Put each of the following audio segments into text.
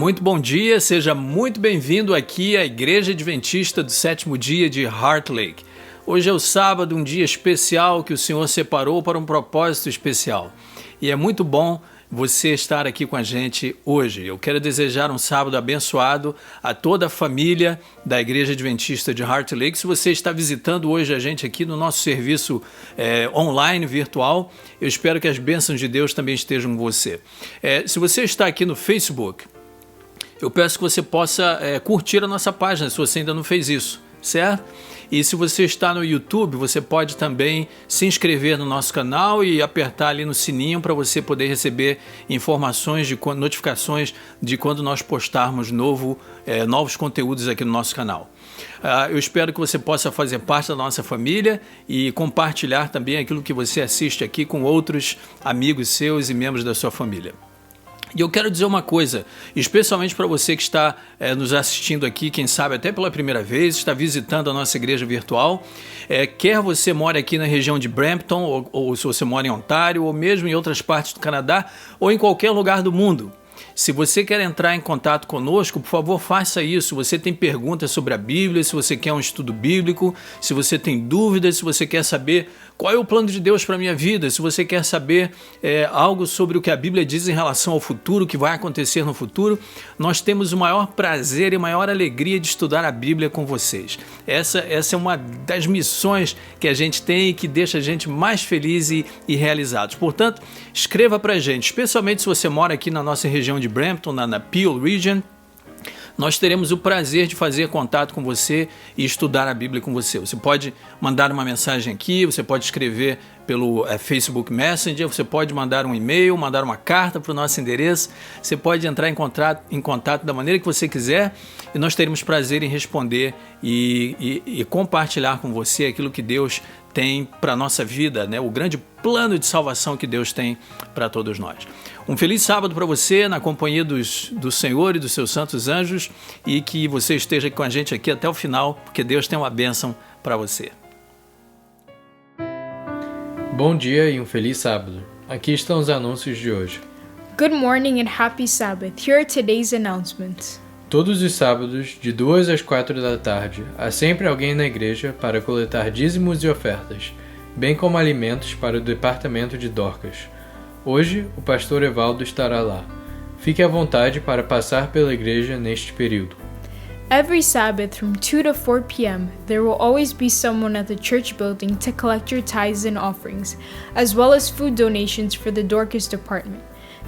muito bom dia, seja muito bem-vindo aqui à Igreja Adventista do Sétimo Dia de Heart Lake. Hoje é o sábado, um dia especial que o Senhor separou para um propósito especial. E é muito bom você estar aqui com a gente hoje. Eu quero desejar um sábado abençoado a toda a família da Igreja Adventista de Heart Lake. Se você está visitando hoje a gente aqui no nosso serviço online, virtual, eu espero que as bênçãos de Deus também estejam com você. Se você está aqui no Facebook, eu peço que você possa curtir a nossa página, se você ainda não fez isso, certo? E se você está no YouTube, você pode também se inscrever no nosso canal e apertar ali no sininho para você poder receber informações, notificações de quando nós postarmos novos conteúdos aqui no nosso canal. Eu espero que você possa fazer parte da nossa família e compartilhar também aquilo que você assiste aqui com outros amigos seus e membros da sua família. E eu quero dizer uma coisa, especialmente para você que está nos assistindo aqui, quem sabe até pela primeira vez, está visitando a nossa igreja virtual, quer você mora aqui na região de Brampton, ou se você mora em Ontário, ou mesmo em outras partes do Canadá, ou em qualquer lugar do mundo. Se você quer entrar em contato conosco, por favor, faça isso. Se você tem perguntas sobre a Bíblia, se você quer um estudo bíblico, se você tem dúvidas, se você quer saber qual é o plano de Deus para a minha vida, se você quer saber algo sobre o que a Bíblia diz em relação ao futuro, o que vai acontecer no futuro, nós temos o maior prazer e maior alegria de estudar a Bíblia com vocês. Essa é uma das missões que a gente tem e que deixa a gente mais feliz e realizados. Portanto, escreva para a gente, especialmente se você mora aqui na nossa região de Brampton, na Peel Region. Nós teremos o prazer de fazer contato com você e estudar a Bíblia com você. Você pode mandar uma mensagem aqui, você pode escrever pelo Facebook Messenger, você pode mandar um e-mail, mandar uma carta para o nosso endereço, você pode entrar em contato da maneira que você quiser e nós teremos prazer em responder e compartilhar com você aquilo que Deus tem para a nossa vida, né? O grande plano de salvação que Deus tem para todos nós. Um feliz sábado para você, na companhia do Senhor e dos seus santos anjos, e que você esteja com a gente aqui até o final, porque Deus tem uma bênção para você. Bom dia e um feliz sábado. Aqui estão os anúncios de hoje. Good morning and happy Sabbath. Here are today's announcements. Todos os sábados, de 2 às 4 da tarde, há sempre alguém na igreja para coletar dízimos e ofertas, bem como alimentos para o departamento de Dorcas. Hoje, o pastor Evaldo estará lá. Fique à vontade para passar pela igreja neste período. Every Sabbath from 2 to 4 p.m., there will always be someone at the church building to collect your tithes and offerings, as well as food donations for the Dorcas department.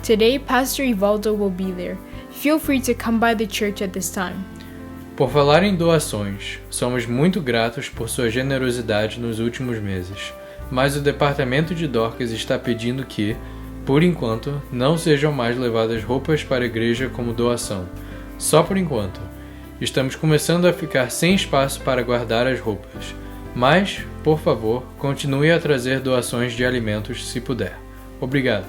Today, Pastor Evaldo will be there. Feel free to come by the church at this time. Por falar em doações, somos muito gratos por sua generosidade nos últimos meses, mas o departamento de Dorcas está pedindo que, por enquanto, não sejam mais levadas roupas para a igreja como doação. Só por enquanto. Estamos começando a ficar sem espaço para guardar as roupas. Mas, por favor, continue a trazer doações de alimentos se puder. Obrigado.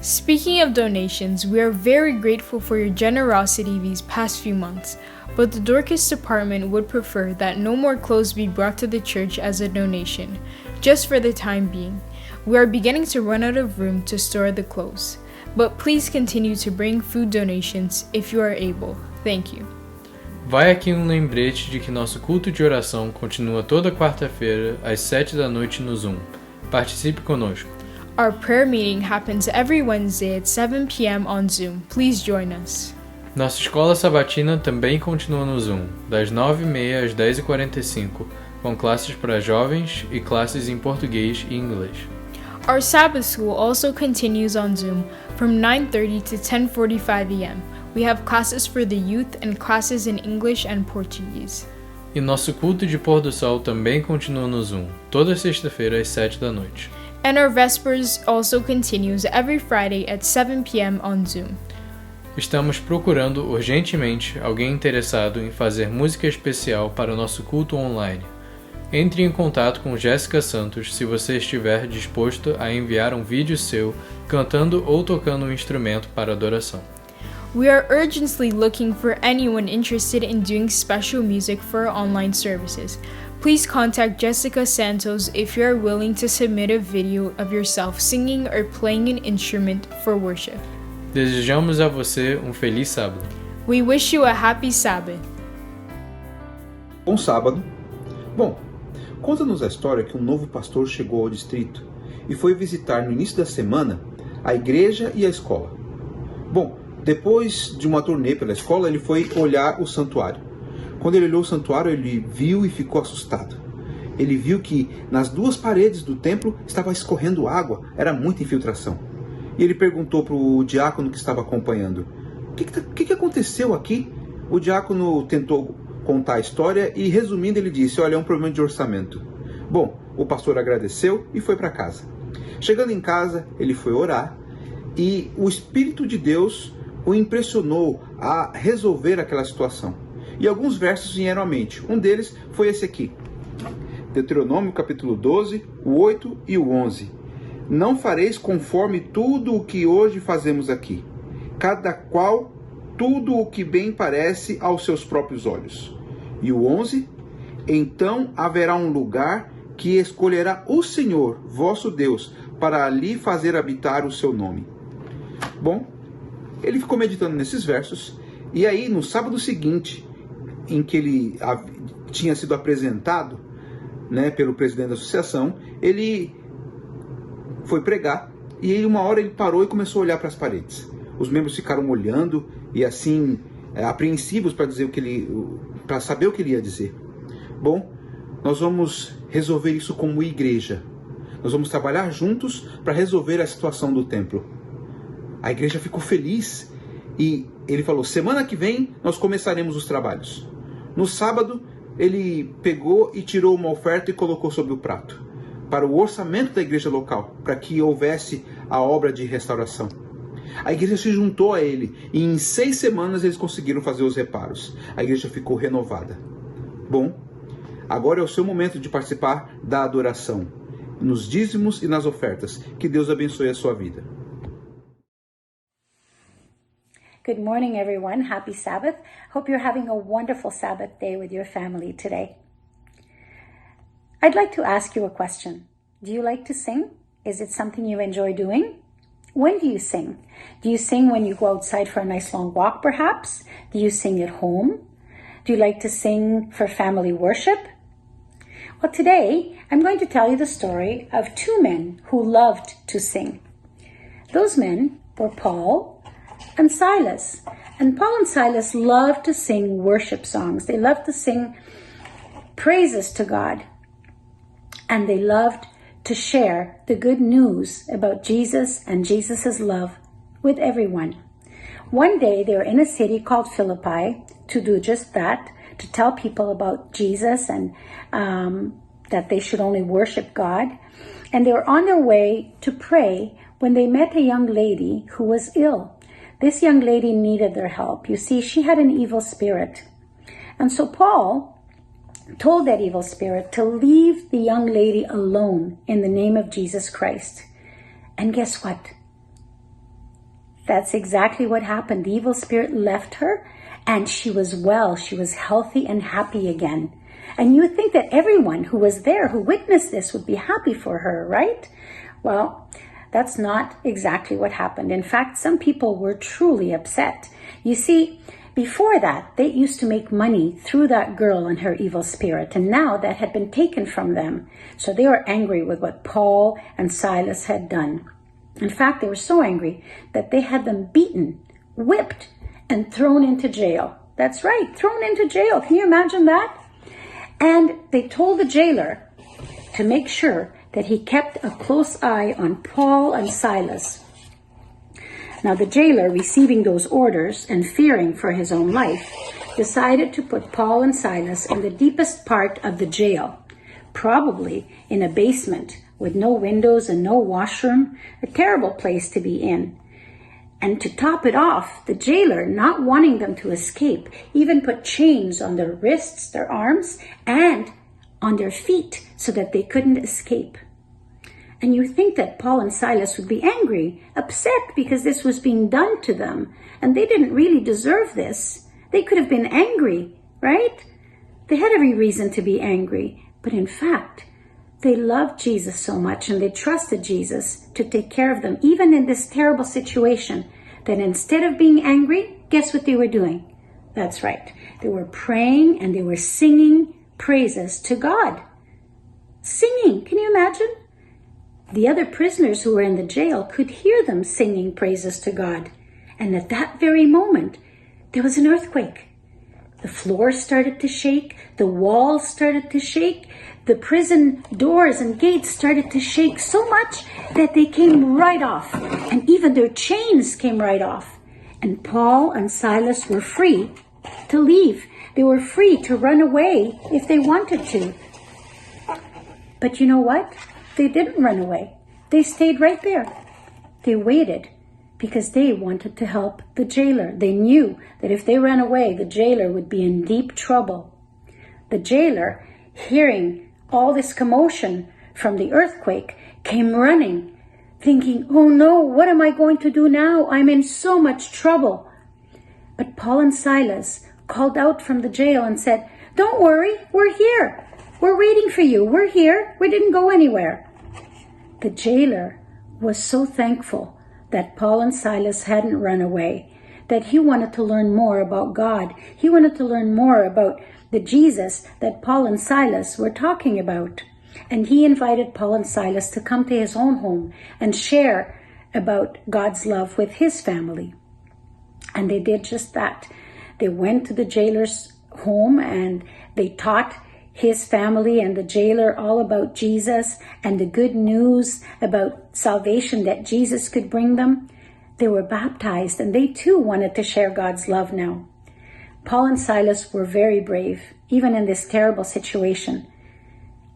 Speaking of donations, we are very grateful for your generosity these past few months, but the Dorcas department would prefer that no more clothes be brought to the church as a donation, just for the time being. We are beginning to run out of room to store the clothes, but please continue to bring food donations if you are able. Thank you. Vai aqui um lembrete de que nosso culto de oração continua toda quarta-feira às 7 da noite no Zoom. Participe conosco. Our prayer meeting happens every Wednesday at 7 p.m. on Zoom. Please join us. Nossa escola sabatina também continua no Zoom, das 9h30 às 10h45, com classes para jovens e classes em português e inglês. Our Sabbath school also continues on Zoom from 9:30 to 10:45 a.m. We have classes for the youth and classes in English and Portuguese. E nosso culto de pôr do sol também continua no Zoom, toda sexta-feira às 7 da noite. And our Vespers also continues every Friday at 7 p.m. on Zoom. Estamos procurando urgentemente alguém interessado em fazer música especial para o nosso culto online. Entre em contato com Jéssica Santos se você estiver disposto a enviar um vídeo seu cantando ou tocando um instrumento para adoração. We are urgently looking for anyone interested in doing special music for our online services. Please contact Jessica Santos if you are willing to submit a video of yourself singing or playing an instrument for worship. Desejamos a você um feliz sábado. We wish you a happy Sabbath. Bom sábado. Bom, conta-nos a história que um novo pastor chegou ao distrito e foi visitar no início da semana a igreja e a escola. Bom, depois de uma turnê pela escola, ele foi olhar o santuário. Quando ele olhou o santuário, ele viu e ficou assustado. Ele viu que nas duas paredes do templo estava escorrendo água, era muita infiltração. E ele perguntou para o diácono que estava acompanhando: O que aconteceu aqui? O diácono tentou contar a história e, resumindo, ele disse: olha, é um problema de orçamento. Bom, o pastor agradeceu e foi para casa. Chegando em casa, ele foi orar e o Espírito de Deus o impressionou a resolver aquela situação. E alguns versos vieram à mente. Um deles foi esse aqui. Deuteronômio capítulo 12, o 8 e o 11. Não fareis conforme tudo o que hoje fazemos aqui, cada qual tudo o que bem parece aos seus próprios olhos. E o 11, então haverá um lugar que escolherá o Senhor, vosso Deus, para ali fazer habitar o seu nome. Bom, ele ficou meditando nesses versos, e aí no sábado seguinte, em que ele tinha sido apresentado, pelo presidente da associação, ele foi pregar, e aí uma hora ele parou e começou a olhar para as paredes. Os membros ficaram olhando e assim apreensivos para saber o que ele ia dizer. Bom, nós vamos resolver isso como igreja. Nós vamos trabalhar juntos para resolver a situação do templo. A igreja ficou feliz e ele falou: semana que vem nós começaremos os trabalhos. No sábado ele pegou e tirou uma oferta e colocou sobre o prato para o orçamento da igreja local, para que houvesse a obra de restauração. A igreja se juntou a ele e em 6 semanas eles conseguiram fazer os reparos. A igreja ficou renovada. Bom, agora é o seu momento de participar da adoração, nos dízimos e nas ofertas. Que Deus abençoe a sua vida. Good morning, everyone. Happy Sabbath. Hope you're having a wonderful Sabbath day with your family today. I'd like to ask you a question. Do you like to sing? Is it something you enjoy doing? When do you sing? Do you sing when you go outside for a nice long walk, perhaps? Do you sing at home? Do you like to sing for family worship? Well, today I'm going to tell you the story of 2 men who loved to sing. Those men were Paul and Silas. And Paul and Silas loved to sing worship songs. They loved to sing praises to God. And they loved to share the good news about Jesus and Jesus' love with everyone. One day they were in a city called Philippi to do just that, to tell people about Jesus and that they should only worship God. And they were on their way to pray when they met a young lady who was ill. This young lady needed their help. You see, she had an evil spirit. And so Paul told that evil spirit to leave the young lady alone in the name of Jesus Christ. And guess what? That's exactly what happened. The evil spirit left her and she was well. She was healthy and happy again. And you would think that everyone who was there, who witnessed this, would be happy for her, right? Well, that's not exactly what happened. In fact, some people were truly upset. You see, before that, they used to make money through that girl and her evil spirit, and now that had been taken from them. So they were angry with what Paul and Silas had done. In fact, they were so angry that they had them beaten, whipped, and thrown into jail. That's right, thrown into jail. Can you imagine that? And they told the jailer to make sure that he kept a close eye on Paul and Silas. Now the jailer, receiving those orders and fearing for his own life, decided to put Paul and Silas in the deepest part of the jail, probably in a basement with no windows and no washroom, a terrible place to be in. And to top it off, the jailer, not wanting them to escape, even put chains on their wrists, their arms, and on their feet so that they couldn't escape. And you think that Paul and Silas would be angry, upset because this was being done to them, and they didn't really deserve this. They could have been angry, right? They had every reason to be angry, but in fact, they loved Jesus so much and they trusted Jesus to take care of them, even in this terrible situation, that instead of being angry, guess what they were doing? That's right. They were praying and they were singing praises to God. Singing, can you imagine? The other prisoners who were in the jail could hear them singing praises to God. And at that very moment, there was an earthquake. The floor started to shake, the walls started to shake, the prison doors and gates started to shake so much that they came right off, and even their chains came right off. And Paul and Silas were free to leave. They were free to run away if they wanted to. But you know what? They didn't run away. They stayed right there. They waited because they wanted to help the jailer. They knew that if they ran away, the jailer would be in deep trouble. The jailer, hearing all this commotion from the earthquake, came running, thinking, "Oh no, what am I going to do now? I'm in so much trouble." But Paul and Silas called out from the jail and said, "Don't worry, we're here. We're waiting for you. We're here. We didn't go anywhere." The jailer was so thankful that Paul and Silas hadn't run away, that he wanted to learn more about God. He wanted to learn more about the Jesus that Paul and Silas were talking about. And he invited Paul and Silas to come to his own home and share about God's love with his family. And they did just that. They went to the jailer's home and they taught his family and the jailer all about Jesus and the good news about salvation that Jesus could bring them. They were baptized and they too wanted to share God's love now. Paul and Silas were very brave, even in this terrible situation,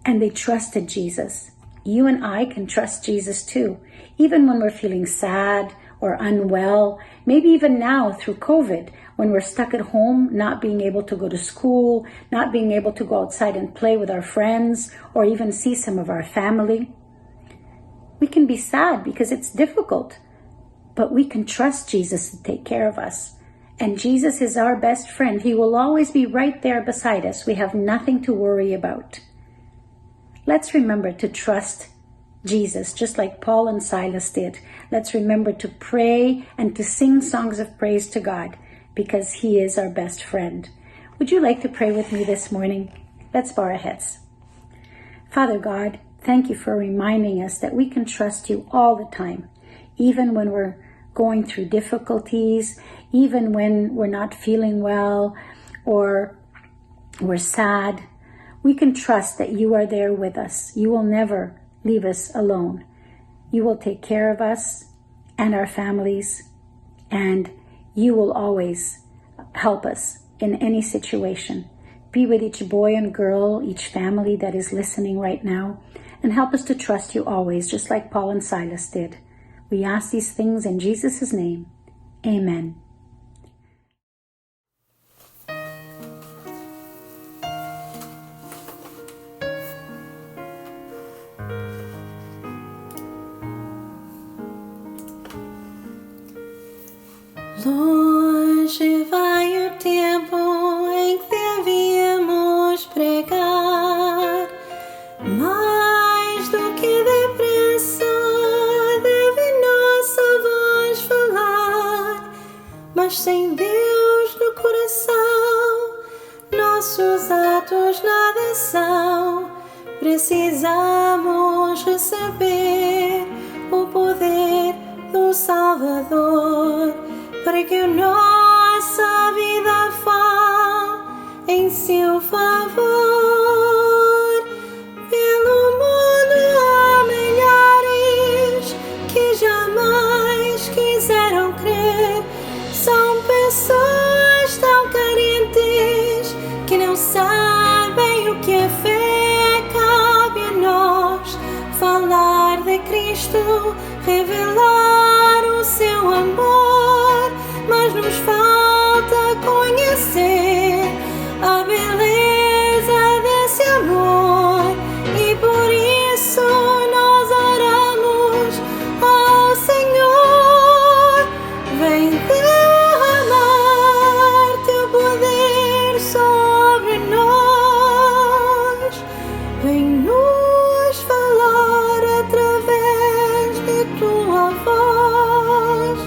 and they trusted Jesus. You and I can trust Jesus too, even when we're feeling sad or unwell, maybe even now through COVID, when we're stuck at home, not being able to go to school, not being able to go outside and play with our friends, or even see some of our family. We can be sad because it's difficult, but we can trust Jesus to take care of us. And Jesus is our best friend. He will always be right there beside us. We have nothing to worry about. Let's remember to trust Jesus, just like Paul and Silas did. Let's remember to pray and to sing songs of praise to God, because He is our best friend. Would you like to pray with me this morning? Let's bow our heads. Father God, thank you for reminding us that we can trust you all the time, even when we're going through difficulties, even when we're not feeling well or we're sad. We can trust that you are there with us. You will never leave us alone. You will take care of us and our families, and you will always help us in any situation. Be with each boy and girl, each family that is listening right now, and help us to trust you always, just like Paul and Silas did. We ask these things in Jesus' name. Amen. Longe vai o tempo em que devíamos pregar, mais do que depressa deve nossa voz falar, mas sem Deus no coração, nossos atos nada são. Precisamos receber o poder do Salvador, para que nossa vida fale em seu favor. Pelo mundo há milhares que jamais quiseram crer. São pessoas tão carentes que não sabem o que é fé. Cabe a nós falar de Cristo, revelar o seu amor, mas nos falta conhecer a beleza desse amor, e por isso nós oramos ao Senhor. Vem derramar teu poder sobre nós, vem nos falar através de tua voz,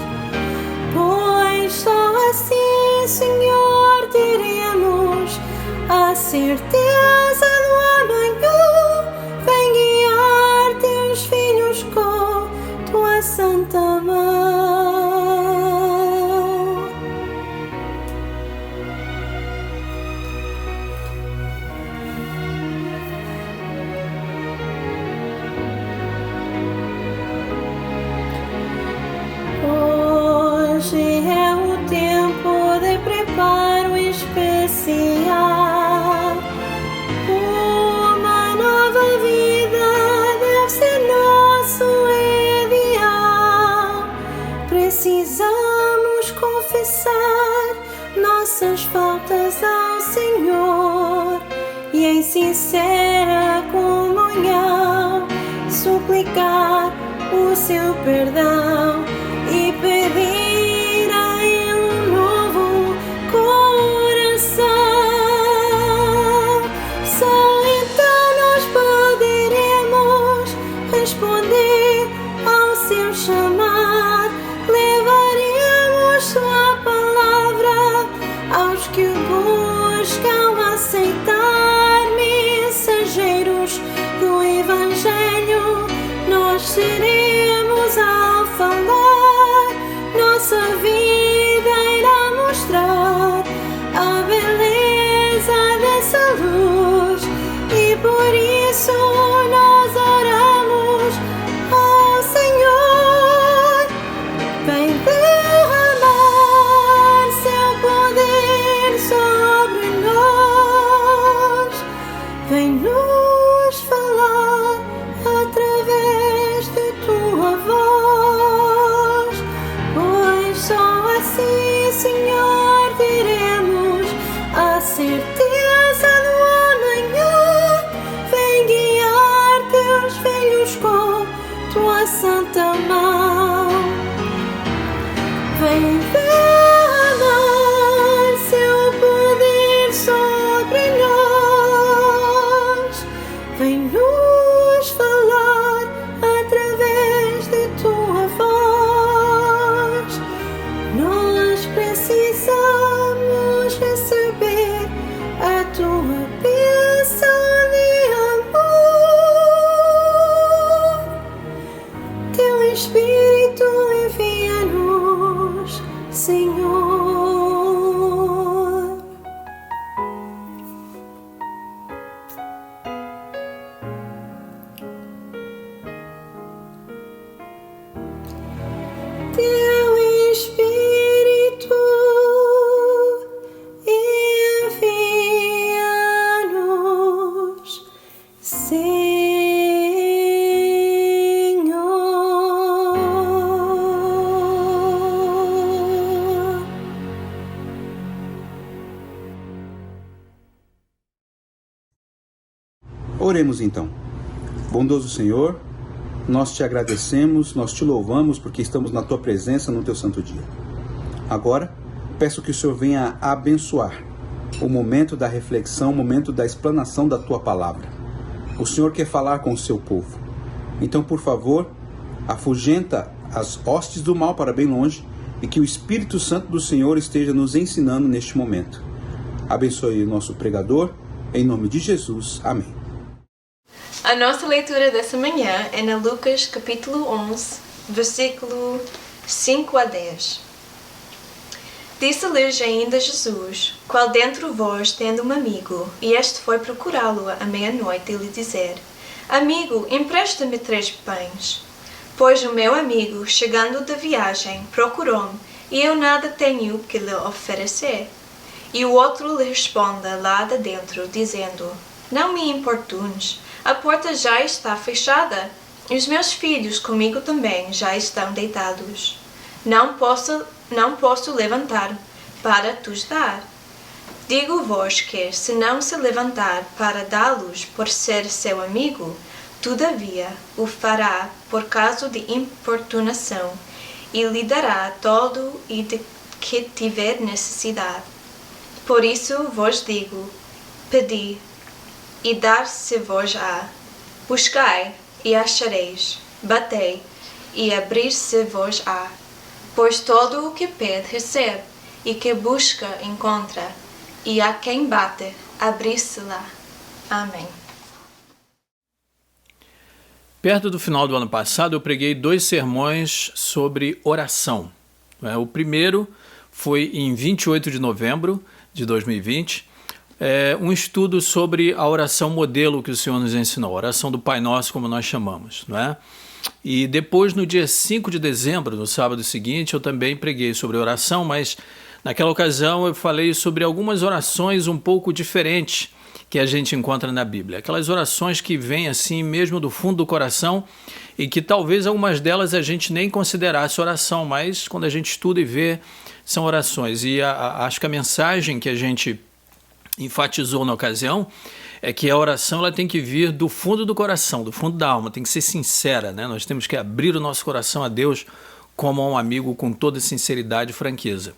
pois só assim, Senhor, certeza do amanhã, vem guiar teus filhos com tua santa mão. Hoje é o tempo de preparo especial. Uma nova vida deve ser nosso ideal. Precisamos confessar nossas faltas ao Senhor e em sincera comunhão suplicar o seu perdão e pedir a Ele um novo coração. Só então nós poderemos responder ao seu chamar. Levaremos sua palavra aos que o buscam aceitar. Mensageiros do Evangelho nós seremos ao falar. Nossa vida irá mostrar a beleza dessa luz e por isso nós oramos ao Senhor. Vem derramar seu poder sobre nós, vem nos falar através de tua voz, pois só assim, Senhor, teremos a certeza do amanhã. Vem guiar teus filhos com tua santa mão. Vem derramar seu poder sobre nós, vem nos falar através de tua voz. Nós precisamos receber a tua bênção de amor. Teu Espírito envia-nos, Senhor. Teu Espírito envia-nos, Senhor. Oremos então. Bondoso Senhor, nós te agradecemos, nós te louvamos porque estamos na tua presença no teu santo dia. Agora, peço que o Senhor venha abençoar o momento da reflexão, o momento da explanação da tua palavra. O Senhor quer falar com o seu povo. Então, por favor, afugenta as hostes do mal para bem longe e que o Espírito Santo do Senhor esteja nos ensinando neste momento. Abençoe o nosso pregador, em nome de Jesus. Amém. A nossa leitura dessa manhã é na Lucas capítulo 11, versículo 5 a 10. Disse-lhes ainda Jesus: Qual dentre vós tendo um amigo, e este foi procurá-lo à meia-noite e lhe dizer: Amigo, empresta-me 3 pães. Pois o meu amigo, chegando da viagem, procurou-me, e eu nada tenho que lhe oferecer. E o outro lhe responde lá de dentro, dizendo: Não me importunes, a porta já está fechada, e os meus filhos comigo também já estão deitados. Não posso levantar para te dar. Digo-vos que, se não se levantar para dá-los por ser seu amigo, todavia o fará por causa de importunação, e lhe dará todo e de que tiver necessidade. Por isso vos digo: pedi, e dar-se-vos-á. Buscai, e achareis. Batei, e abrir-se-vos-á. Pois todo o que pede recebe, e que busca encontra, e a quem bate abrisse-la. Amém. Perto do final do ano passado, eu preguei 2 sermões sobre oração. O primeiro foi em 28 de novembro de 2020, um estudo sobre a oração modelo que o Senhor nos ensinou, a oração do Pai Nosso, como nós chamamos, não é? E depois, no dia 5 de dezembro, no sábado seguinte, eu também preguei sobre oração, mas naquela ocasião eu falei sobre algumas orações um pouco diferentes que a gente encontra na Bíblia. Aquelas orações que vêm assim mesmo do fundo do coração e que talvez algumas delas a gente nem considerasse oração, mas quando a gente estuda e vê, são orações. E acho que a mensagem que a gente enfatizou na ocasião é que a oração ela tem que vir do fundo do coração, do fundo da alma, tem que ser sincera, né? Nós temos que abrir o nosso coração a Deus como a um amigo com toda sinceridade e franqueza.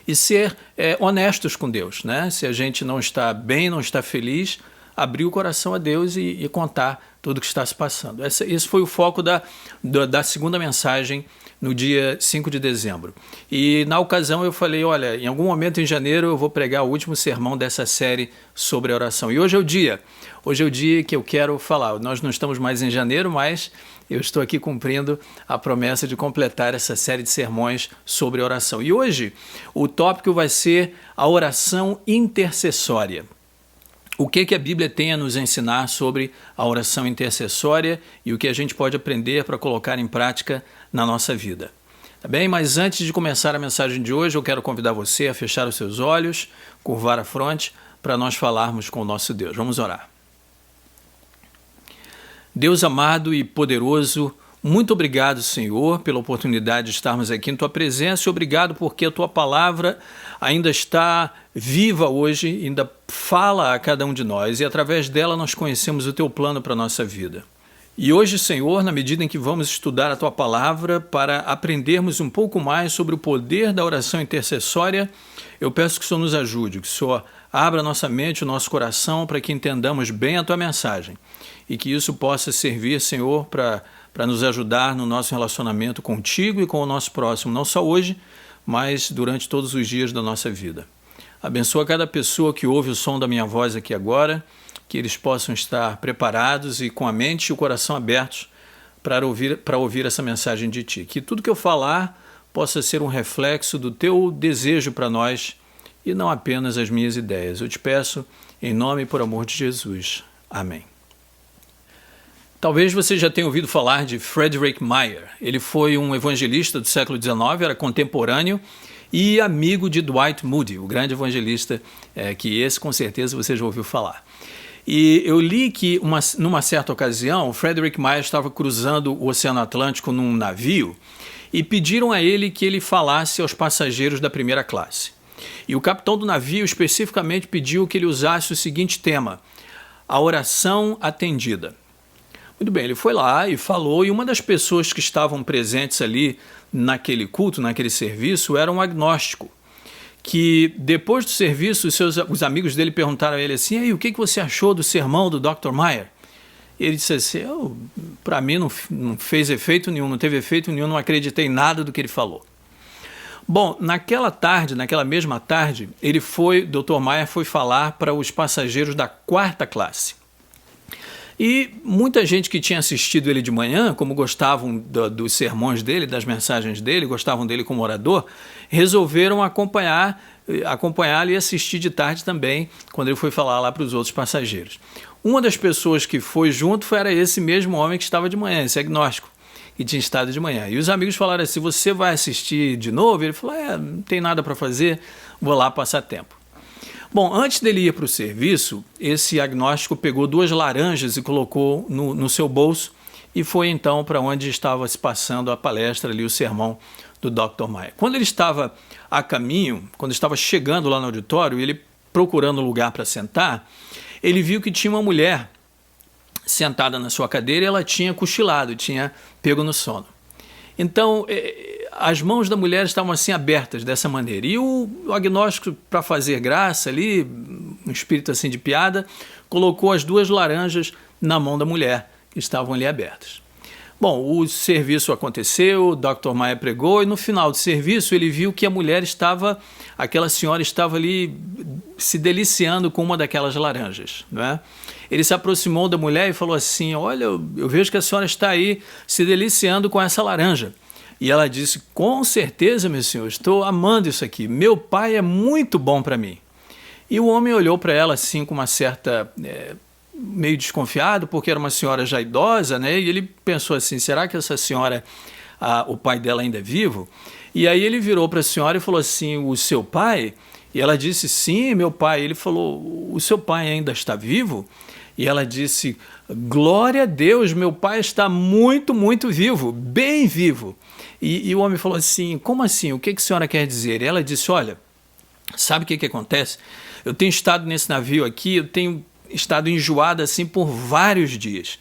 E ser honestos com Deus, né? Se a gente não está bem, não está feliz, abrir o coração a Deus e contar tudo o que está se passando. Esse foi o foco da segunda mensagem no dia 5 de dezembro. E na ocasião eu falei, olha, em algum momento em janeiro eu vou pregar o último sermão dessa série sobre a oração. E hoje é o dia que eu quero falar. Nós não estamos mais em janeiro, mas eu estou aqui cumprindo a promessa de completar essa série de sermões sobre oração. E hoje o tópico vai ser a oração intercessória. O que a Bíblia tem a nos ensinar sobre a oração intercessória e o que a gente pode aprender para colocar em prática na nossa vida. Tá bem? Mas antes de começar a mensagem de hoje, eu quero convidar você a fechar os seus olhos, curvar a fronte, para nós falarmos com o nosso Deus. Vamos orar. Deus amado e poderoso, muito obrigado, Senhor, pela oportunidade de estarmos aqui em Tua presença e obrigado porque a Tua palavra ainda está viva hoje, ainda fala a cada um de nós e através dela nós conhecemos o Teu plano para a nossa vida. E hoje, Senhor, na medida em que vamos estudar a Tua palavra para aprendermos um pouco mais sobre o poder da oração intercessória, eu peço que o Senhor nos ajude, que o Senhor abra nossa mente, o nosso coração para que entendamos bem a Tua mensagem e que isso possa servir, Senhor, para nos ajudar no nosso relacionamento contigo e com o nosso próximo, não só hoje, mas durante todos os dias da nossa vida. Abençoa cada pessoa que ouve o som da minha voz aqui agora, que eles possam estar preparados e com a mente e o coração abertos para ouvir essa mensagem de Ti. Que tudo que eu falar possa ser um reflexo do Teu desejo para nós e não apenas as minhas ideias. Eu te peço em nome e por amor de Jesus. Amém. Talvez você já tenha ouvido falar de Frederick Meyer. Ele foi um evangelista do século XIX, era contemporâneo e amigo de Dwight Moody, o grande evangelista, que esse com certeza você já ouviu falar. E eu li que numa certa ocasião, Frederick Meyer estava cruzando o Oceano Atlântico num navio e pediram a ele que ele falasse aos passageiros da primeira classe. E o capitão do navio especificamente pediu que ele usasse o seguinte tema: a oração atendida. Muito bem, ele foi lá e falou, e uma das pessoas que estavam presentes ali naquele culto, naquele serviço, era um agnóstico, que depois do serviço, os amigos dele perguntaram a ele assim, e o que você achou do sermão do Dr. Meyer? E ele disse assim, para mim não fez efeito nenhum, não teve efeito nenhum, não acreditei em nada do que ele falou. Bom, naquela mesma tarde, Dr. Meyer foi falar para os passageiros da quarta classe. E muita gente que tinha assistido ele de manhã, como gostavam dos sermões dele, das mensagens dele, gostavam dele como orador, resolveram acompanhá-lo e assistir de tarde também, quando ele foi falar lá para os outros passageiros. Uma das pessoas que foi junto era esse mesmo homem que estava de manhã, esse agnóstico, que tinha estado de manhã. E os amigos falaram assim, você vai assistir de novo? Ele falou, não tem nada para fazer, vou lá passar tempo. Bom, antes dele ir para o serviço, esse agnóstico pegou 2 laranjas e colocou no seu bolso e foi então para onde estava se passando a palestra ali, o sermão do Dr. Meyer. Quando ele estava a caminho, quando estava chegando lá no auditório, ele procurando um lugar para sentar, ele viu que tinha uma mulher sentada na sua cadeira e ela tinha cochilado, tinha pego no sono. Então, as mãos da mulher estavam assim abertas dessa maneira. E o agnóstico, para fazer graça ali, um espírito assim de piada, colocou as 2 laranjas na mão da mulher, que estavam ali abertas. Bom, o serviço aconteceu, o Dr. Maia pregou e no final do serviço ele viu que aquela senhora estava ali se deliciando com uma daquelas laranjas, não é? Ele se aproximou da mulher e falou assim, olha, eu vejo que a senhora está aí se deliciando com essa laranja. E ela disse, com certeza, meu senhor, estou amando isso aqui, meu pai é muito bom para mim. E o homem olhou para ela assim com uma certa... meio desconfiado, porque era uma senhora já idosa, né? E ele pensou assim, será que essa senhora, o pai dela ainda é vivo? E aí ele virou para a senhora e falou assim, o seu pai? E ela disse, sim, meu pai. Ele falou, o seu pai ainda está vivo? E ela disse, glória a Deus, meu pai está muito, muito vivo, bem vivo. E o homem falou assim, como assim? O que a senhora quer dizer? E ela disse, olha, sabe o que acontece? Eu tenho estado nesse navio aqui, eu tenho estado enjoado assim por vários dias.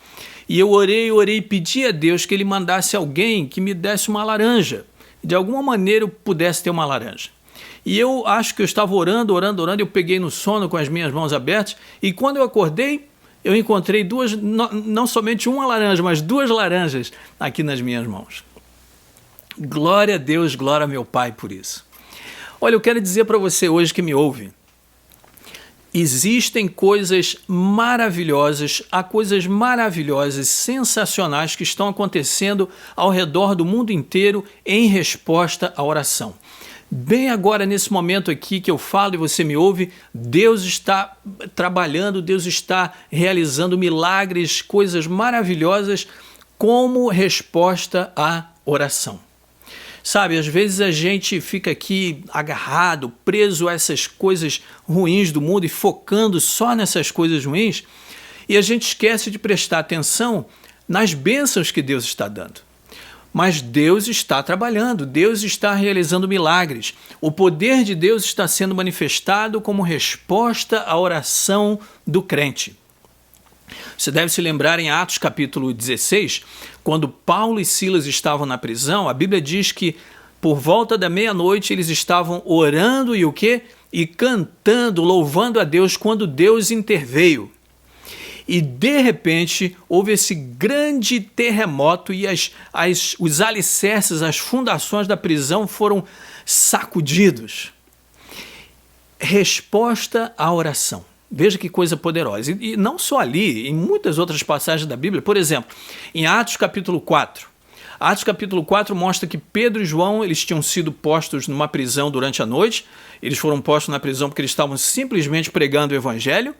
E eu orei e pedi a Deus que Ele mandasse alguém que me desse uma laranja. De alguma maneira eu pudesse ter uma laranja. E eu acho que eu estava orando, eu peguei no sono com as minhas mãos abertas, e quando eu acordei, eu encontrei não somente uma laranja, mas 2 laranjas aqui nas minhas mãos. Glória a Deus, glória a meu Pai por isso. Olha, eu quero dizer para você hoje que me ouve, existem coisas maravilhosas, sensacionais que estão acontecendo ao redor do mundo inteiro em resposta à oração. Bem agora, nesse momento aqui que eu falo e você me ouve, Deus está trabalhando, Deus está realizando milagres, coisas maravilhosas como resposta à oração. Sabe, às vezes a gente fica aqui agarrado, preso a essas coisas ruins do mundo e focando só nessas coisas ruins, e a gente esquece de prestar atenção nas bênçãos que Deus está dando. Mas Deus está trabalhando, Deus está realizando milagres. O poder de Deus está sendo manifestado como resposta à oração do crente. Você deve se lembrar em Atos capítulo 16, quando Paulo e Silas estavam na prisão, a Bíblia diz que por volta da meia-noite eles estavam orando e o quê? E cantando, louvando a Deus quando Deus interveio. E de repente houve esse grande terremoto e os alicerces, as fundações da prisão foram sacudidos. Resposta à oração. Veja que coisa poderosa. E não só ali, em muitas outras passagens da Bíblia. Por exemplo, em Atos capítulo 4. Atos capítulo 4 mostra que Pedro e João eles tinham sido postos numa prisão durante a noite. Eles foram postos na prisão porque eles estavam simplesmente pregando o evangelho.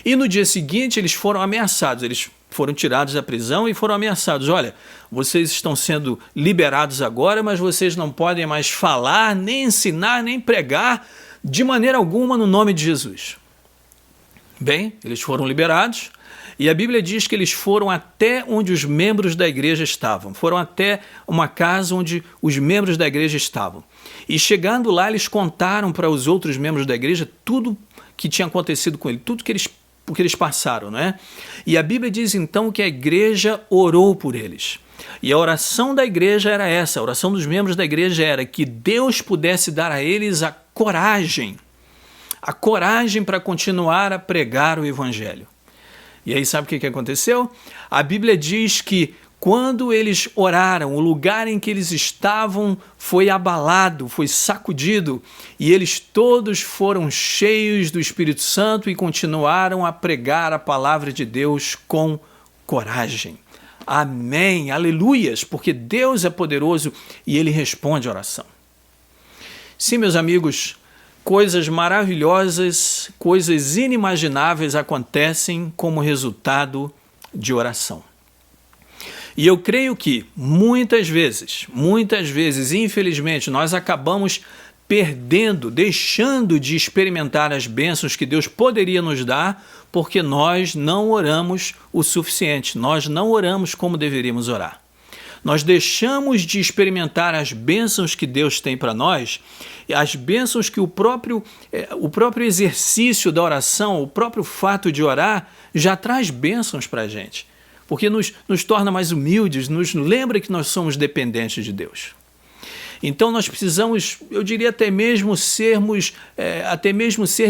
E no dia seguinte eles foram ameaçados. Eles foram tirados da prisão e foram ameaçados. Olha, vocês estão sendo liberados agora, mas vocês não podem mais falar, nem ensinar, nem pregar de maneira alguma no nome de Jesus. Bem, eles foram liberados e a Bíblia diz que eles foram até onde os membros da igreja estavam. Foram até uma casa onde os membros da igreja estavam. E chegando lá, eles contaram para os outros membros da igreja tudo que tinha acontecido com eles, tudo que eles passaram, não é? E a Bíblia diz então que a igreja orou por eles. E a oração da igreja era essa, a oração dos membros da igreja era que Deus pudesse dar a eles a coragem para continuar a pregar o evangelho. E aí sabe o que aconteceu? A Bíblia diz que quando eles oraram, o lugar em que eles estavam foi abalado, foi sacudido, e eles todos foram cheios do Espírito Santo e continuaram a pregar a palavra de Deus com coragem. Amém, aleluias, porque Deus é poderoso e Ele responde a oração. Sim, meus amigos, coisas maravilhosas, coisas inimagináveis acontecem como resultado de oração. E eu creio que muitas vezes, infelizmente, nós acabamos perdendo, deixando de experimentar as bênçãos que Deus poderia nos dar, porque nós não oramos o suficiente, nós não oramos como deveríamos orar. Nós deixamos de experimentar as bênçãos que Deus tem para nós, as bênçãos que o próprio exercício da oração, o próprio fato de orar, já traz bênçãos para a gente, porque nos torna mais humildes, nos lembra que nós somos dependentes de Deus. Então nós precisamos, eu diria até mesmo ser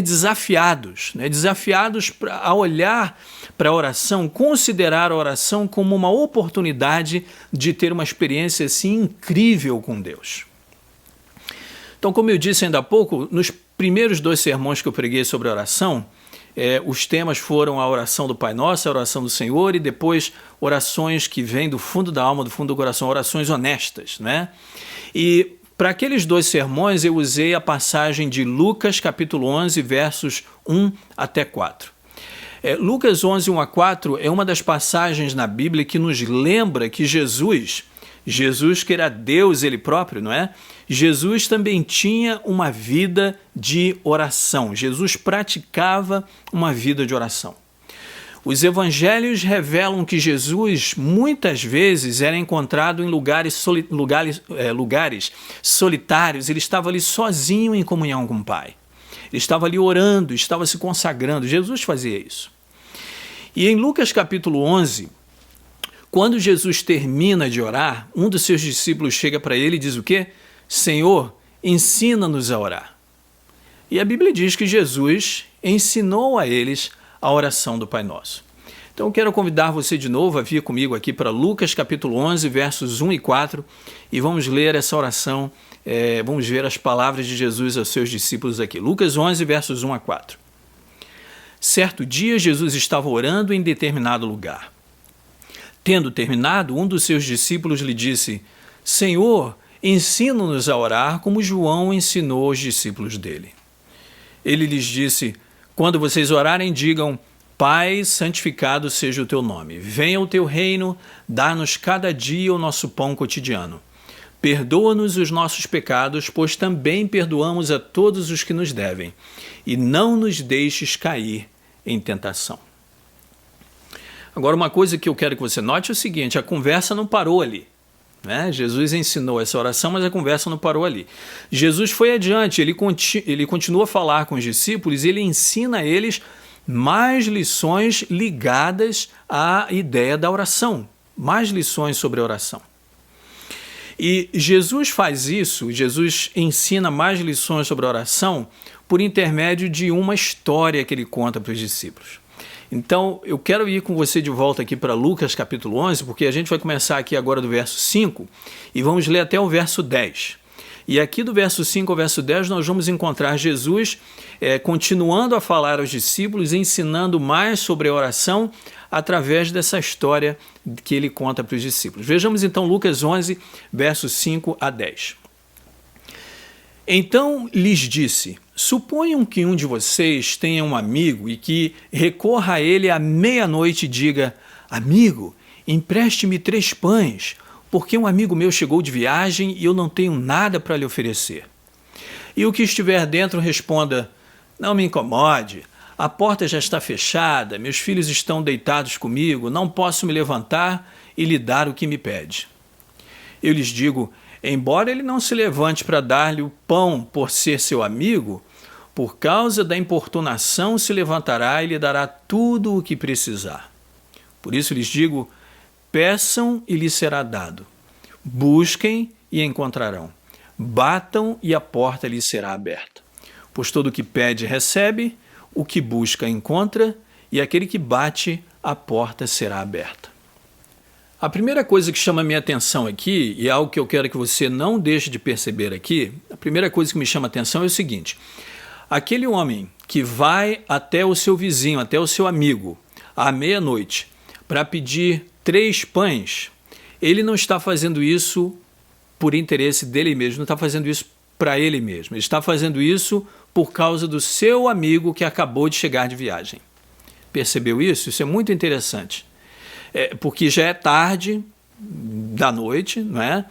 desafiados, né? Desafiados a olhar para a oração, considerar a oração como uma oportunidade de ter uma experiência assim incrível com Deus. Então, como eu disse ainda há pouco, nos primeiros 2 sermões que eu preguei sobre a oração, os temas foram a oração do Pai Nosso, a oração do Senhor e depois orações que vêm do fundo da alma, do fundo do coração, orações honestas, né? E para aqueles 2 sermões eu usei a passagem de Lucas capítulo 11, versos 1 até 4. Lucas 11, 1 a 4 é uma das passagens na Bíblia que nos lembra que Jesus que era Deus ele próprio, não é? Jesus também tinha uma vida de oração. Jesus praticava uma vida de oração. Os evangelhos revelam que Jesus muitas vezes era encontrado em lugares solitários. Ele estava ali sozinho em comunhão com o Pai. Ele estava ali orando, estava se consagrando. Jesus fazia isso. E em Lucas capítulo 11, quando Jesus termina de orar, um dos seus discípulos chega para ele e diz o quê? Senhor, ensina-nos a orar. E a Bíblia diz que Jesus ensinou a eles a oração do Pai Nosso. Então eu quero convidar você de novo a vir comigo aqui para Lucas capítulo 11, versos 1 e 4, e vamos ler essa oração, vamos ver as palavras de Jesus aos seus discípulos aqui. Lucas 11, versos 1 a 4. Certo dia, Jesus estava orando em determinado lugar. Tendo terminado, um dos seus discípulos lhe disse, Senhor, ensina-nos a orar como João ensinou os discípulos dele. Ele lhes disse, quando vocês orarem, digam, Pai, santificado seja o teu nome. Venha o teu reino, dá-nos cada dia o nosso pão cotidiano. Perdoa-nos os nossos pecados, pois também perdoamos a todos os que nos devem. E não nos deixes cair em tentação. Agora, uma coisa que eu quero que você note é o seguinte, a conversa não parou ali. Né? Jesus ensinou essa oração, mas a conversa não parou ali. Jesus foi adiante, ele continua a falar com os discípulos e ele ensina a eles mais lições ligadas à ideia da oração, mais lições sobre a oração. E Jesus faz isso, Jesus ensina mais lições sobre a oração por intermédio de uma história que ele conta para os discípulos. Então, eu quero ir com você de volta aqui para Lucas capítulo 11, porque a gente vai começar aqui agora do verso 5 e vamos ler até o verso 10. E aqui do verso 5 ao verso 10 nós vamos encontrar Jesus continuando a falar aos discípulos, ensinando mais sobre a oração através dessa história que ele conta para os discípulos. Vejamos então Lucas 11, versos 5 a 10. Então lhes disse, suponham que um de vocês tenha um amigo e que recorra a ele à meia-noite e diga, amigo, empreste-me 3 pães, porque um amigo meu chegou de viagem e eu não tenho nada para lhe oferecer. E o que estiver dentro responda, não me incomode, a porta já está fechada, meus filhos estão deitados comigo, não posso me levantar e lhe dar o que me pede. Eu lhes digo, embora ele não se levante para dar-lhe o pão por ser seu amigo, por causa da importunação se levantará e lhe dará tudo o que precisar. Por isso lhes digo, peçam e lhes será dado, busquem e encontrarão, batam e a porta lhes será aberta. Pois todo o que pede recebe, o que busca encontra, e aquele que bate, a porta será aberta. A primeira coisa que chama a minha atenção aqui, e é algo que eu quero que você não deixe de perceber aqui, a primeira coisa que me chama a atenção é o seguinte, aquele homem que vai até o seu vizinho, até o seu amigo, à meia-noite, para pedir 3 pães, ele não está fazendo isso por interesse dele mesmo, não está fazendo isso para ele mesmo, ele está fazendo isso por causa do seu amigo que acabou de chegar de viagem. Percebeu isso? Isso é muito interessante. Porque já é tarde da noite, não é?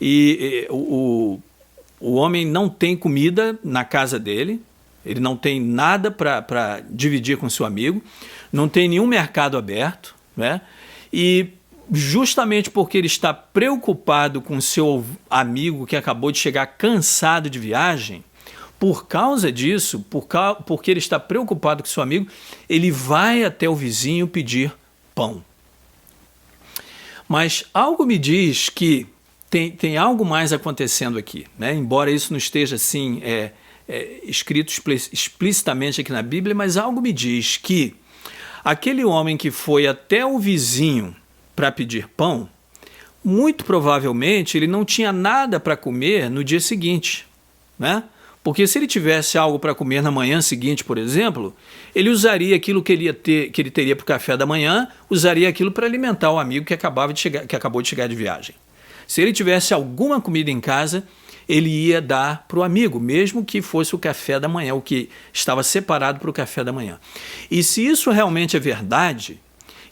E o homem não tem comida na casa dele, ele não tem nada para dividir com seu amigo, não tem nenhum mercado aberto, né? E justamente porque ele está preocupado com seu amigo que acabou de chegar cansado de viagem, por causa disso, porque ele está preocupado com seu amigo, ele vai até o vizinho pedir pão. Mas algo me diz que tem algo mais acontecendo aqui, né? Embora isso não esteja assim escrito explicitamente aqui na Bíblia, mas algo me diz que aquele homem que foi até o vizinho para pedir pão, muito provavelmente ele não tinha nada para comer no dia seguinte, né? Porque se ele tivesse algo para comer na manhã seguinte, por exemplo, ele usaria aquilo que ele teria para o café da manhã, usaria aquilo para alimentar o amigo que acabou de chegar de viagem. Se ele tivesse alguma comida em casa, ele ia dar para o amigo, mesmo que fosse o café da manhã, o que estava separado para o café da manhã. E se isso realmente é verdade,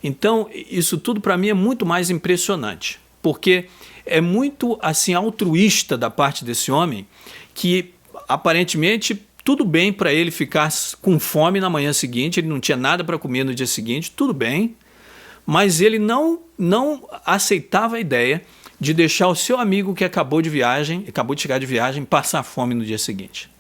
então isso tudo para mim é muito mais impressionante, porque é muito assim altruísta da parte desse homem que aparentemente tudo bem para ele ficar com fome na manhã seguinte, ele não tinha nada para comer no dia seguinte, tudo bem, mas ele não aceitava a ideia de deixar o seu amigo que acabou de chegar de viagem, passar fome no dia seguinte.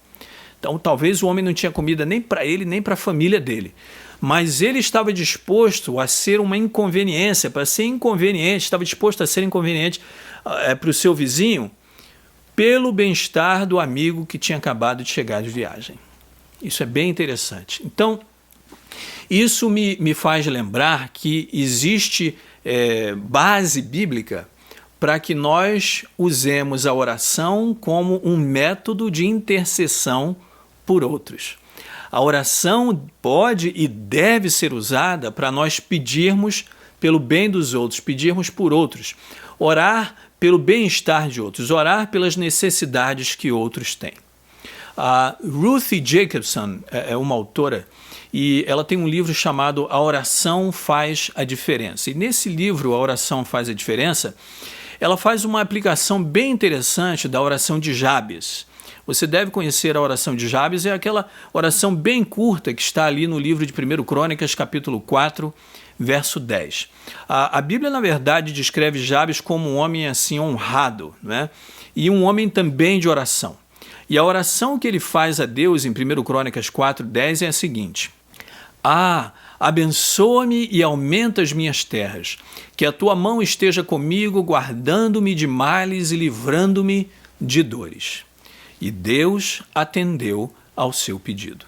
Então talvez o homem não tinha comida nem para ele, nem para a família dele, mas ele estava disposto a ser uma inconveniência, para ser inconveniente, estava disposto a ser inconveniente para o seu vizinho, pelo bem-estar do amigo que tinha acabado de chegar de viagem. Isso é bem interessante. Então, isso me faz lembrar que existe base bíblica para que nós usemos a oração como um método de intercessão por outros. A oração pode e deve ser usada para nós pedirmos pelo bem dos outros, pedirmos por outros, orar pelo bem-estar de outros, orar pelas necessidades que outros têm. A Ruth Jacobson é uma autora e ela tem um livro chamado A Oração Faz a Diferença. E nesse livro, A Oração Faz a Diferença, ela faz uma aplicação bem interessante da oração de Jabes. Você deve conhecer a oração de Jabes, é aquela oração bem curta que está ali no livro de 1 Crônicas, capítulo 4, verso 10. A Bíblia, na verdade, descreve Jabes como um homem assim honrado, né? E um homem também de oração. E a oração que ele faz a Deus em 1 Crônicas 4, 10 é a seguinte: abençoa-me e aumenta as minhas terras, que a tua mão esteja comigo, guardando-me de males e livrando-me de dores. E Deus atendeu ao seu pedido.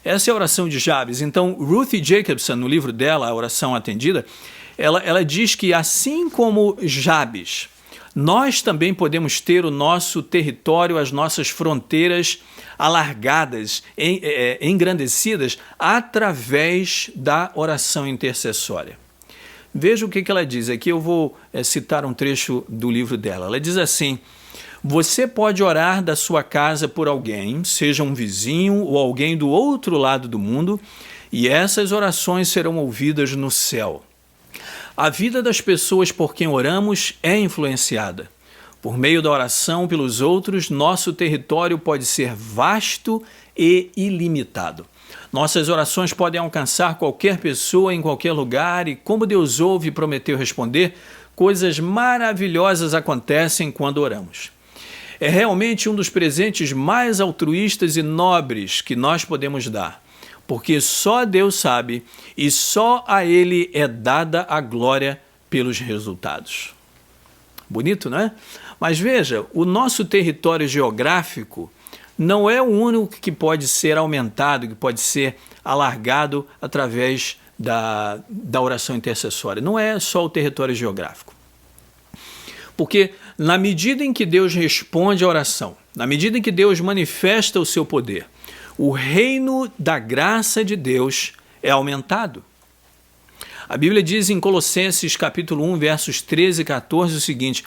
Essa é a oração de Jabes. Então, Ruth Jacobson, no livro dela, A Oração Atendida, ela diz que assim como Jabes, nós também podemos ter o nosso território, as nossas fronteiras alargadas, engrandecidas, através da oração intercessória. Veja o que ela diz. Aqui eu vou citar um trecho do livro dela. Ela diz assim: você pode orar da sua casa por alguém, seja um vizinho ou alguém do outro lado do mundo, e essas orações serão ouvidas no céu. A vida das pessoas por quem oramos é influenciada. Por meio da oração pelos outros, nosso território pode ser vasto e ilimitado. Nossas orações podem alcançar qualquer pessoa em qualquer lugar e, como Deus ouve e prometeu responder, coisas maravilhosas acontecem quando oramos. É realmente um dos presentes mais altruístas e nobres que nós podemos dar, porque só Deus sabe e só a Ele é dada a glória pelos resultados. Bonito, não é? Mas veja, o nosso território geográfico não é o único que pode ser aumentado, que pode ser alargado através da oração intercessória. Não é só o território geográfico. Porque na medida em que Deus responde à oração, na medida em que Deus manifesta o seu poder, o reino da graça de Deus é aumentado. A Bíblia diz em Colossenses capítulo 1, versos 13 e 14 o seguinte: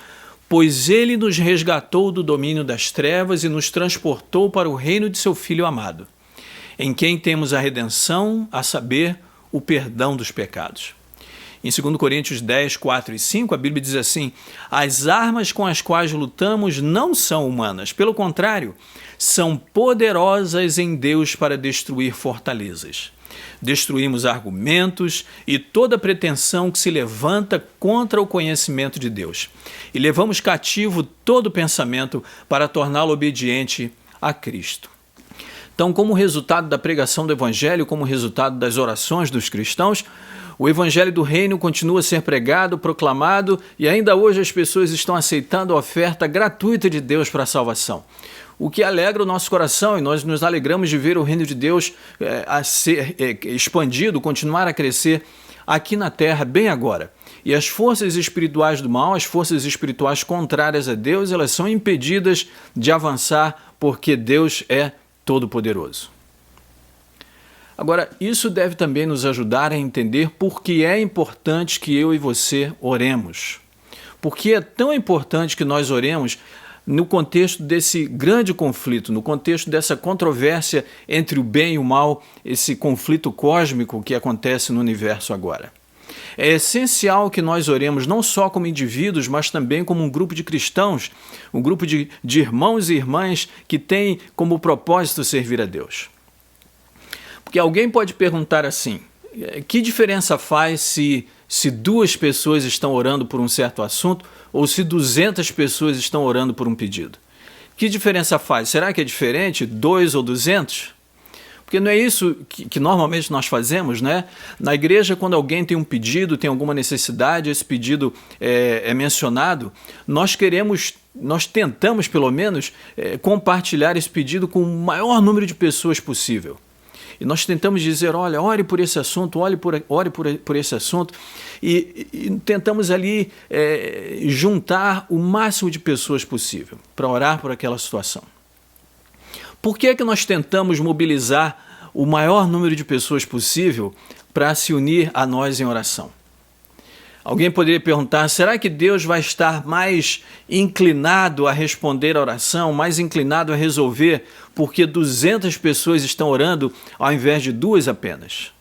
pois ele nos resgatou do domínio das trevas e nos transportou para o reino de seu Filho amado, em quem temos a redenção, a saber, o perdão dos pecados. Em 2 Coríntios 10, 4 e 5, a Bíblia diz assim: as armas com as quais lutamos não são humanas, pelo contrário, são poderosas em Deus para destruir fortalezas. Destruímos argumentos e toda pretensão que se levanta contra o conhecimento de Deus. E levamos cativo todo pensamento para torná-lo obediente a Cristo. Então, como resultado da pregação do Evangelho, como resultado das orações dos cristãos, o Evangelho do Reino continua a ser pregado, proclamado, e ainda hoje as pessoas estão aceitando a oferta gratuita de Deus para a salvação. O que alegra o nosso coração, e nós nos alegramos de ver o Reino de Deus a ser expandido, continuar a crescer aqui na terra, bem agora. E as forças espirituais do mal, as forças espirituais contrárias a Deus, elas são impedidas de avançar porque Deus é todo-poderoso. Agora, isso deve também nos ajudar a entender por que é importante que eu e você oremos. Por que é tão importante que nós oremos no contexto desse grande conflito, no contexto dessa controvérsia entre o bem e o mal, esse conflito cósmico que acontece no universo agora. É essencial que nós oremos não só como indivíduos, mas também como um grupo de cristãos, um grupo de irmãos e irmãs que tem como propósito servir a Deus. Porque alguém pode perguntar assim, que diferença faz se 2 pessoas estão orando por um certo assunto ou se 200 pessoas estão orando por um pedido? Que diferença faz? Será que é diferente 2 ou 200? Porque não é isso que normalmente nós fazemos, né? Na igreja, quando alguém tem um pedido, tem alguma necessidade, esse pedido é mencionado, nós tentamos pelo menos compartilhar esse pedido com o maior número de pessoas possível. E nós tentamos dizer, olha, ore por esse assunto, ore por esse assunto, e tentamos ali juntar o máximo de pessoas possível para orar por aquela situação. Por que é que nós tentamos mobilizar o maior número de pessoas possível para se unir a nós em oração? Alguém poderia perguntar, será que Deus vai estar mais inclinado a responder a oração, mais inclinado a resolver, porque 200 pessoas estão orando ao invés de 2 apenas?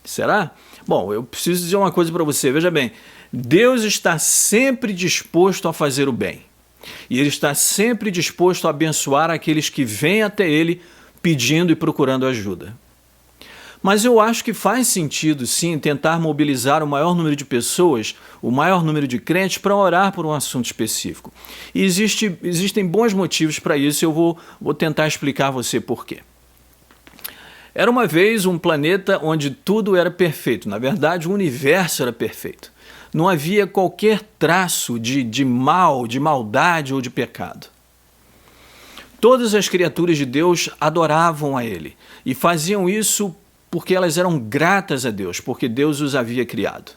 Será? Bom, eu preciso dizer uma coisa para você, veja bem, Deus está sempre disposto a fazer o bem, e Ele está sempre disposto a abençoar aqueles que vêm até Ele pedindo e procurando ajuda. Mas eu acho que faz sentido, sim, tentar mobilizar o maior número de pessoas, o maior número de crentes para orar por um assunto específico. E existem bons motivos para isso, eu vou tentar explicar a você por quê. Era uma vez um planeta onde tudo era perfeito, na verdade o universo era perfeito. Não havia qualquer traço de mal, de maldade ou de pecado. Todas as criaturas de Deus adoravam a Ele e faziam isso porque elas eram gratas a Deus, porque Deus os havia criado.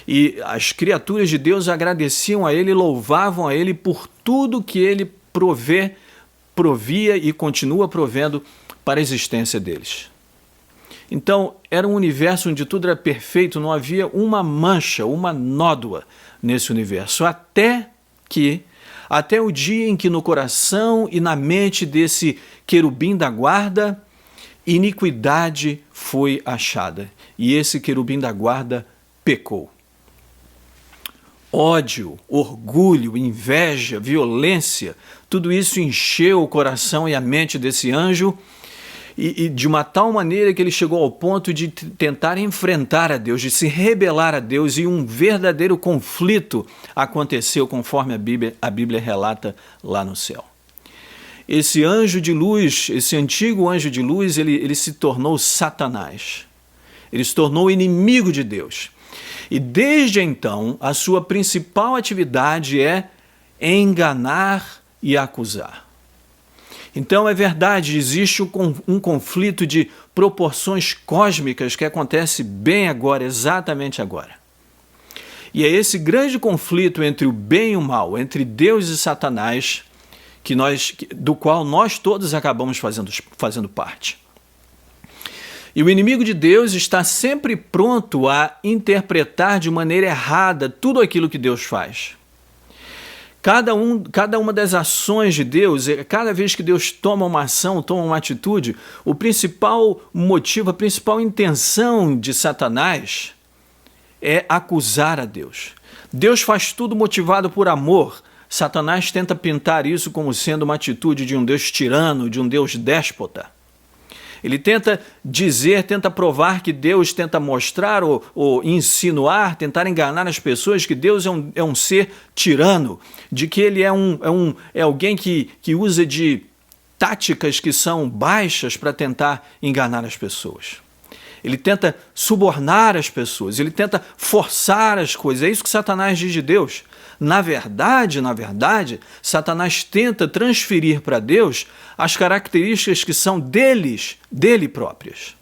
E as criaturas de Deus agradeciam a Ele, louvavam a Ele por tudo que Ele provia e continua provendo para a existência deles. Então, era um universo onde tudo era perfeito, não havia uma mancha, uma nódoa nesse universo, até o dia em que no coração e na mente desse querubim da guarda, iniquidade foi achada, e esse querubim da guarda pecou. Ódio, orgulho, inveja, violência, tudo isso encheu o coração e a mente desse anjo, e de uma tal maneira que ele chegou ao ponto de tentar enfrentar a Deus, de se rebelar a Deus, e um verdadeiro conflito aconteceu conforme a Bíblia relata lá no céu. Esse anjo de luz, esse antigo anjo de luz, ele se tornou Satanás. Ele se tornou inimigo de Deus. E desde então, a sua principal atividade é enganar e acusar. Então é verdade, existe um conflito de proporções cósmicas que acontece bem agora, exatamente agora. E é esse grande conflito entre o bem e o mal, entre Deus e Satanás, do qual nós todos acabamos fazendo parte. E o inimigo de Deus está sempre pronto a interpretar de maneira errada tudo aquilo que Deus faz. Cada uma das ações de Deus, cada vez que Deus toma uma ação, toma uma atitude, o principal motivo, a principal intenção de Satanás é acusar a Deus. Deus faz tudo motivado por amor. Satanás tenta pintar isso como sendo uma atitude de um Deus tirano, de um Deus déspota. Ele tenta provar que Deus tenta mostrar ou insinuar, tentar enganar as pessoas que Deus é um ser tirano, de que ele é alguém que usa de táticas que são baixas para tentar enganar as pessoas. Ele tenta subornar as pessoas, ele tenta forçar as coisas. É isso que Satanás diz de Deus. Na verdade, Satanás tenta transferir para Deus as características que são dele próprias.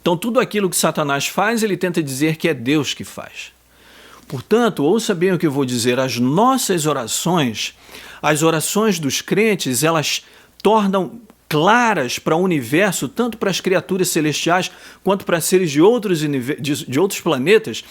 Então, tudo aquilo que Satanás faz, ele tenta dizer que é Deus que faz. Portanto, ouça bem o que eu vou dizer, as nossas orações, as orações dos crentes, elas tornam claras para o universo, tanto para as criaturas celestiais, quanto para seres de outros planetas,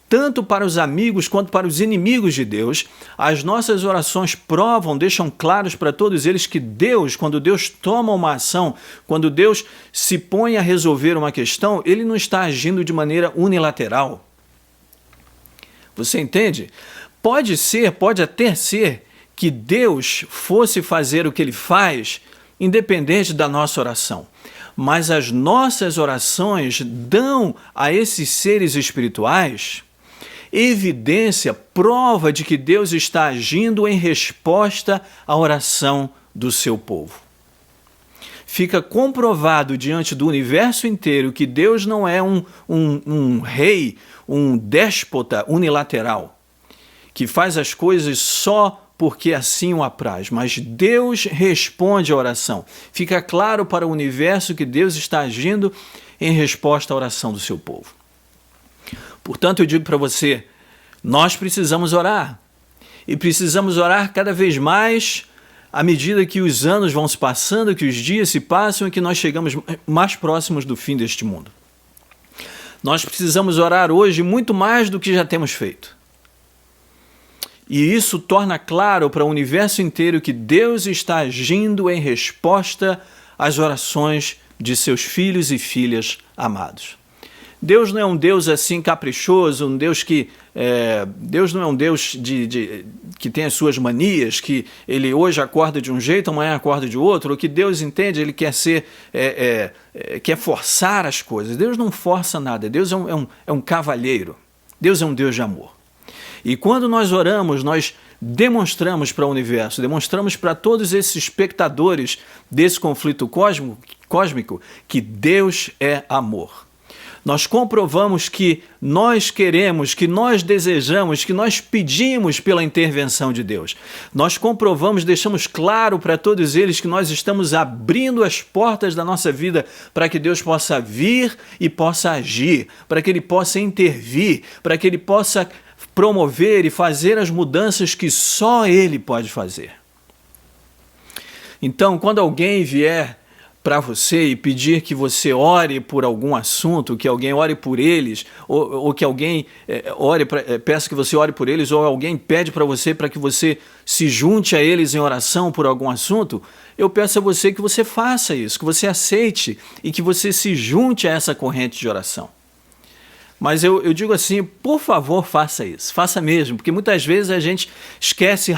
tanto para os amigos quanto para os inimigos de Deus. As nossas orações provam, deixam claros para todos eles que Deus, quando Deus toma uma ação, quando Deus se põe a resolver uma questão, ele não está agindo de maneira unilateral. Você entende? Pode até ser que Deus fosse fazer o que ele faz, independente da nossa oração. Mas as nossas orações dão a esses seres espirituais evidência, prova de que Deus está agindo em resposta à oração do seu povo. Fica comprovado diante do universo inteiro que Deus não é um rei, um déspota unilateral, que faz as coisas só porque assim o apraz, mas Deus responde à oração. Fica claro para o universo que Deus está agindo em resposta à oração do seu povo. Portanto, eu digo para você, nós precisamos orar. E precisamos orar cada vez mais à medida que os anos vão se passando, que os dias se passam e que nós chegamos mais próximos do fim deste mundo. Nós precisamos orar hoje muito mais do que já temos feito. E isso torna claro para o universo inteiro que Deus está agindo em resposta às orações de seus filhos e filhas amados. Deus não é um Deus assim caprichoso, um Deus que Deus não é um Deus que tem as suas manias, que ele hoje acorda de um jeito, amanhã acorda de outro. O que Deus entende, ele quer quer forçar as coisas. Deus não força nada. Deus é um cavalheiro. Deus é um Deus de amor. E quando nós oramos, nós demonstramos para o universo, demonstramos para todos esses espectadores desse conflito cósmico que Deus é amor. Nós comprovamos que nós queremos, que nós desejamos, que nós pedimos pela intervenção de Deus. Nós comprovamos, deixamos claro para todos eles que nós estamos abrindo as portas da nossa vida para que Deus possa vir e possa agir, para que Ele possa intervir, para que Ele possa promover e fazer as mudanças que só Ele pode fazer. Então, quando alguém vier para você e pedir que você ore por algum assunto, que alguém ore por eles, ou que alguém peça que você ore por eles, ou alguém pede para que você se junte a eles em oração por algum assunto, eu peço a você que você faça isso, que você aceite e que você se junte a essa corrente de oração. Mas eu digo assim, por favor, faça isso, faça mesmo, porque muitas vezes a gente esquece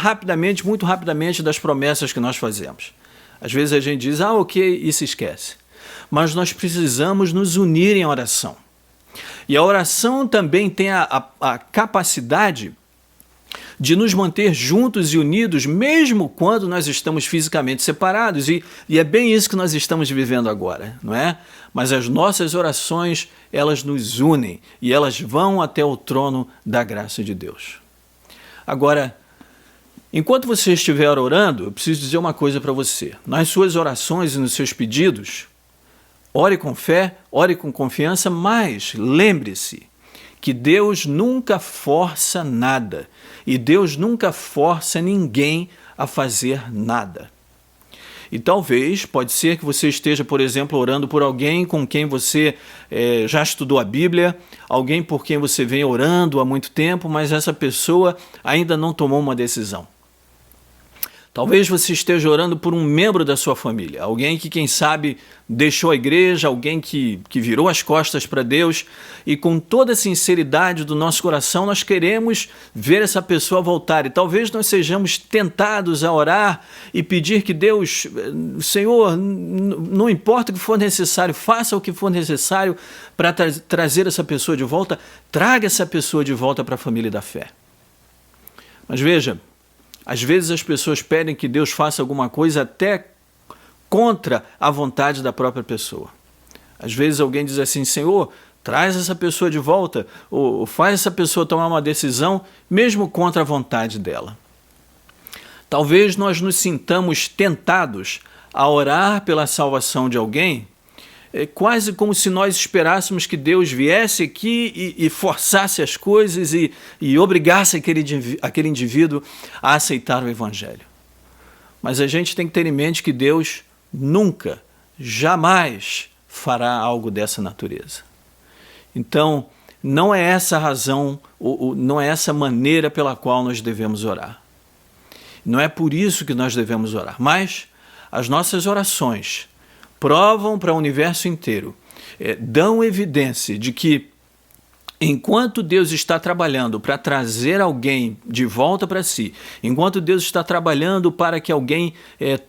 muito rapidamente das promessas que nós fazemos. Às vezes a gente diz, ok, e se esquece. Mas nós precisamos nos unir em oração. E a oração também tem a capacidade de nos manter juntos e unidos, mesmo quando nós estamos fisicamente separados. E é bem isso que nós estamos vivendo agora, não é? Mas as nossas orações, elas nos unem e elas vão até o trono da graça de Deus. Agora, enquanto você estiver orando, eu preciso dizer uma coisa para você. Nas suas orações e nos seus pedidos, ore com fé, ore com confiança, mas lembre-se que Deus nunca força nada e Deus nunca força ninguém a fazer nada. E talvez, pode ser que você esteja, por exemplo, orando por alguém com quem você já estudou a Bíblia, alguém por quem você vem orando há muito tempo, mas essa pessoa ainda não tomou uma decisão. Talvez você esteja orando por um membro da sua família, alguém que, quem sabe, deixou a igreja, alguém que virou as costas para Deus, e com toda a sinceridade do nosso coração nós queremos ver essa pessoa voltar. E talvez nós sejamos tentados a orar e pedir que Deus, Senhor, não importa o que for necessário, faça o que for necessário para trazer essa pessoa de volta, traga essa pessoa de volta para a família da fé. Mas veja, Às vezes as pessoas pedem que Deus faça alguma coisa até contra a vontade da própria pessoa. Às vezes alguém diz assim: Senhor, traz essa pessoa de volta, ou faz essa pessoa tomar uma decisão, mesmo contra a vontade dela. Talvez nós nos sintamos tentados a orar pela salvação de alguém, quase como se nós esperássemos que Deus viesse aqui e forçasse as coisas e obrigasse aquele indivíduo a aceitar o Evangelho. Mas a gente tem que ter em mente que Deus nunca, jamais fará algo dessa natureza. Então, não é essa a razão, não é essa maneira pela qual nós devemos orar. Não é por isso que nós devemos orar, mas as nossas orações provam para o universo inteiro, dão evidência de que enquanto Deus está trabalhando para trazer alguém de volta para si, enquanto Deus está trabalhando para que alguém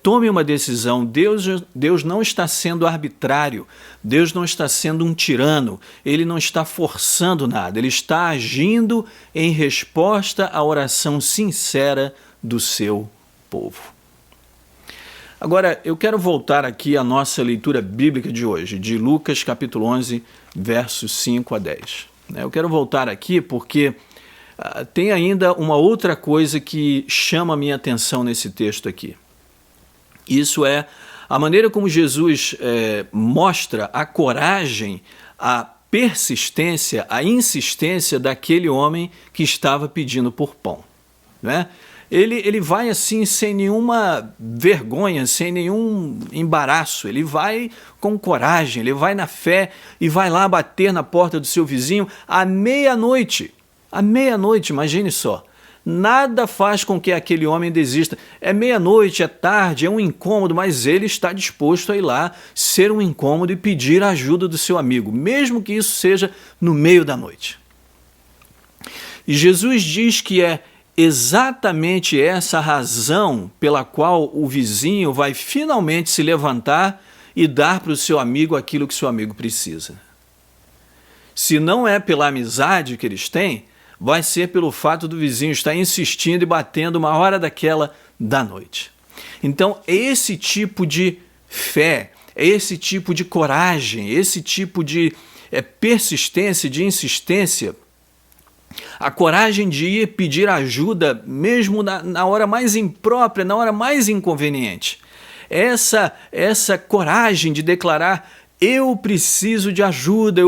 tome uma decisão, Deus não está sendo arbitrário, Deus não está sendo um tirano, Ele não está forçando nada, Ele está agindo em resposta à oração sincera do seu povo. Agora, eu quero voltar aqui à nossa leitura bíblica de hoje, de Lucas capítulo 11, versos 5 a 10. Eu quero voltar aqui porque tem ainda uma outra coisa que chama a minha atenção nesse texto aqui. Isso é a maneira como Jesus mostra a coragem, a persistência, a insistência daquele homem que estava pedindo por pão, né? Ele vai assim sem nenhuma vergonha, sem nenhum embaraço, ele vai com coragem, ele vai na fé e vai lá bater na porta do seu vizinho à meia-noite. À meia-noite, imagine só. Nada faz com que aquele homem desista. É meia-noite, é tarde, é um incômodo, mas ele está disposto a ir lá ser um incômodo e pedir a ajuda do seu amigo, mesmo que isso seja no meio da noite. E Jesus diz que é exatamente essa razão pela qual o vizinho vai finalmente se levantar e dar para o seu amigo aquilo que seu amigo precisa. Se não é pela amizade que eles têm, vai ser pelo fato do vizinho estar insistindo e batendo uma hora daquela da noite. Então, é esse tipo de fé, é esse tipo de coragem, esse tipo de persistência, de insistência, a coragem de ir pedir ajuda mesmo na hora mais imprópria, na hora mais inconveniente. Essa coragem de declarar: eu preciso de ajuda,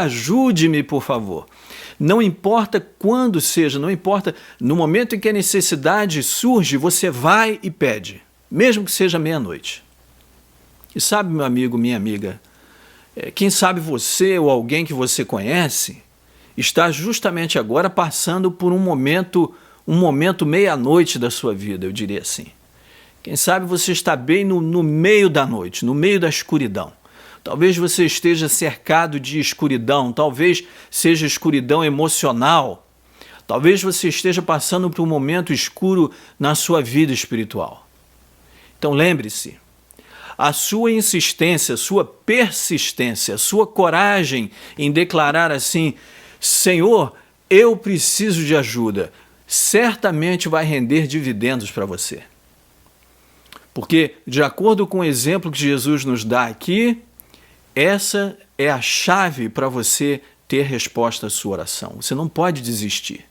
ajude-me, por favor. Não importa quando seja, não importa, no momento em que a necessidade surge, você vai e pede, mesmo que seja meia-noite. E sabe, meu amigo, minha amiga, quem sabe você ou alguém que você conhece está justamente agora passando por um momento meia-noite da sua vida, eu diria assim. Quem sabe você está bem no meio da noite, no meio da escuridão. Talvez você esteja cercado de escuridão, talvez seja escuridão emocional. Talvez você esteja passando por um momento escuro na sua vida espiritual. Então lembre-se, a sua insistência, a sua persistência, a sua coragem em declarar assim: Senhor, eu preciso de ajuda, certamente vai render dividendos para você. Porque, de acordo com o exemplo que Jesus nos dá aqui, essa é a chave para você ter resposta à sua oração. Você não pode desistir.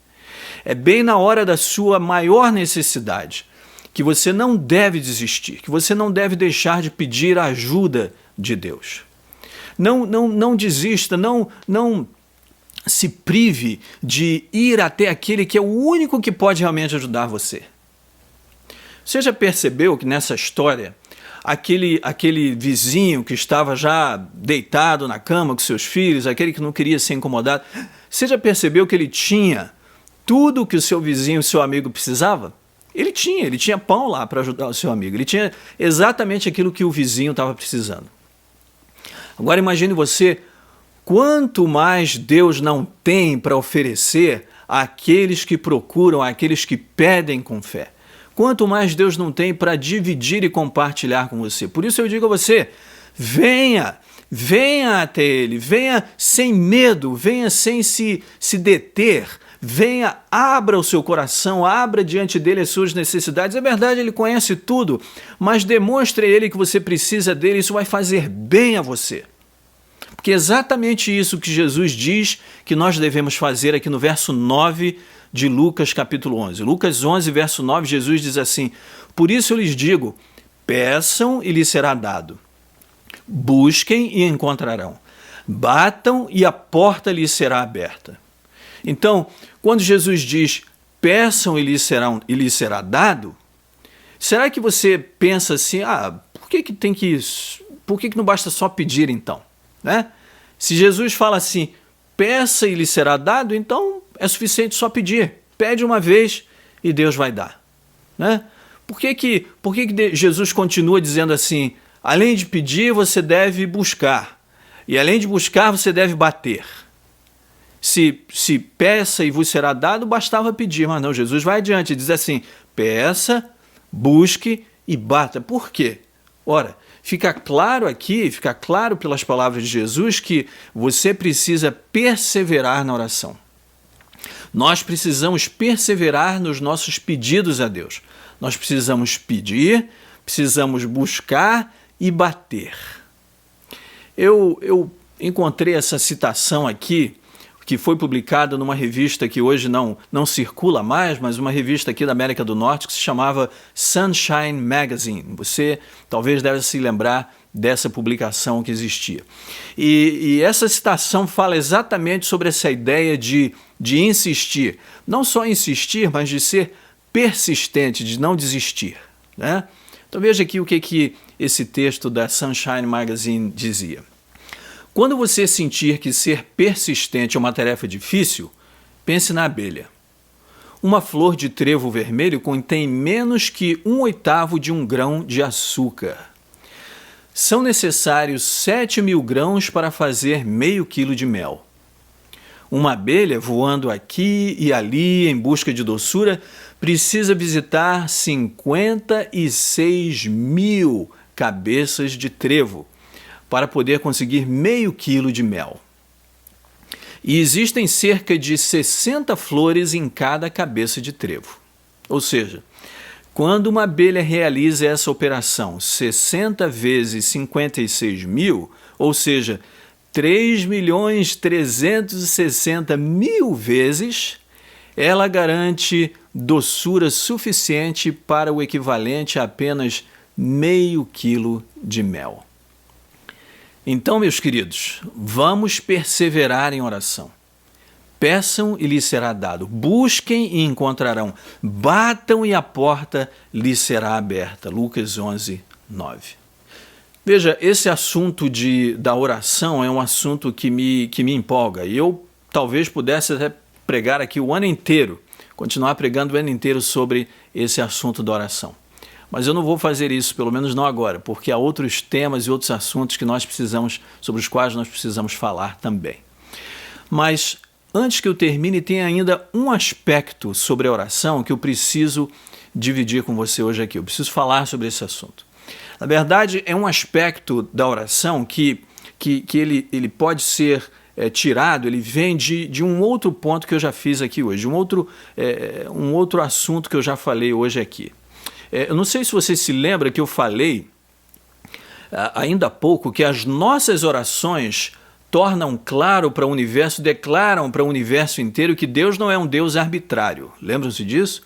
É bem na hora da sua maior necessidade que você não deve desistir, que você não deve deixar de pedir a ajuda de Deus. Não desista, não se prive de ir até aquele que é o único que pode realmente ajudar você. Você já percebeu que nessa história, aquele vizinho que estava já deitado na cama com seus filhos, aquele que não queria ser incomodado, você já percebeu que ele tinha tudo o que o seu vizinho, o seu amigo precisava? Ele tinha pão lá para ajudar o seu amigo, ele tinha exatamente aquilo que o vizinho estava precisando. Agora imagine você, quanto mais Deus não tem para oferecer àqueles que procuram, àqueles que pedem com fé. Quanto mais Deus não tem para dividir e compartilhar com você. Por isso eu digo a você, venha até Ele, venha sem medo, venha sem se deter, venha, abra o seu coração, abra diante dele as suas necessidades. É verdade, ele conhece tudo, mas demonstre a ele que você precisa dele, isso vai fazer bem a você. Porque é exatamente isso que Jesus diz que nós devemos fazer aqui no verso 9 de Lucas capítulo 11. Lucas 11, verso 9, Jesus diz assim: por isso eu lhes digo, peçam e lhes será dado. Busquem e encontrarão. Batam e a porta lhes será aberta. Então, quando Jesus diz, peçam e lhes será dado, será que você pensa assim, por que não basta só pedir então? Né? Se Jesus fala assim, peça e lhe será dado, então é suficiente só pedir. Pede uma vez e Deus vai dar. Né? Por que Jesus continua dizendo assim, além de pedir, você deve buscar. E além de buscar, você deve bater. Se peça e vos será dado, bastava pedir. Mas não, Jesus vai adiante e diz assim, peça, busque e bata. Por quê? Ora, fica claro aqui, fica claro pelas palavras de Jesus que você precisa perseverar na oração. Nós precisamos perseverar nos nossos pedidos a Deus. Nós precisamos pedir, precisamos buscar e bater. Eu encontrei essa citação aqui, que foi publicada numa revista que hoje não circula mais, mas uma revista aqui da América do Norte que se chamava Sunshine Magazine. Você talvez deve se lembrar dessa publicação que existia. E essa citação fala exatamente sobre essa ideia de insistir. Não só insistir, mas de ser persistente, de não desistir. Né? Então veja aqui o que esse texto da Sunshine Magazine dizia. Quando você sentir que ser persistente é uma tarefa difícil, pense na abelha. Uma flor de trevo vermelho contém menos que 1/8 de um grão de açúcar. São necessários 7.000 grãos para fazer meio quilo de mel. Uma abelha voando aqui e ali em busca de doçura precisa visitar 56.000 cabeças de trevo para poder conseguir meio quilo de mel. E existem cerca de 60 flores em cada cabeça de trevo. Ou seja, quando uma abelha realiza essa operação 60 vezes 56.000, ou seja, 3.360.000 vezes, ela garante doçura suficiente para o equivalente a apenas meio quilo de mel. Então, meus queridos, vamos perseverar em oração. Peçam e lhes será dado. Busquem e encontrarão. Batam e a porta lhes será aberta. Lucas 11, 9. Veja, esse assunto da oração é um assunto que me empolga. E eu talvez pudesse até pregar aqui o ano inteiro, continuar pregando o ano inteiro sobre esse assunto da oração. Mas eu não vou fazer isso, pelo menos não agora, porque há outros temas e outros assuntos sobre os quais nós precisamos falar também. Mas antes que eu termine, tem ainda um aspecto sobre a oração que eu preciso dividir com você hoje aqui. Eu preciso falar sobre esse assunto. Na verdade, é um aspecto da oração que ele pode ser tirado, ele vem de um outro ponto que eu já fiz aqui hoje, um outro assunto que eu já falei hoje aqui. Eu não sei se você se lembra que eu falei ainda há pouco que as nossas orações tornam claro para o universo, declaram para o universo inteiro que Deus não é um Deus arbitrário. Lembram-se disso?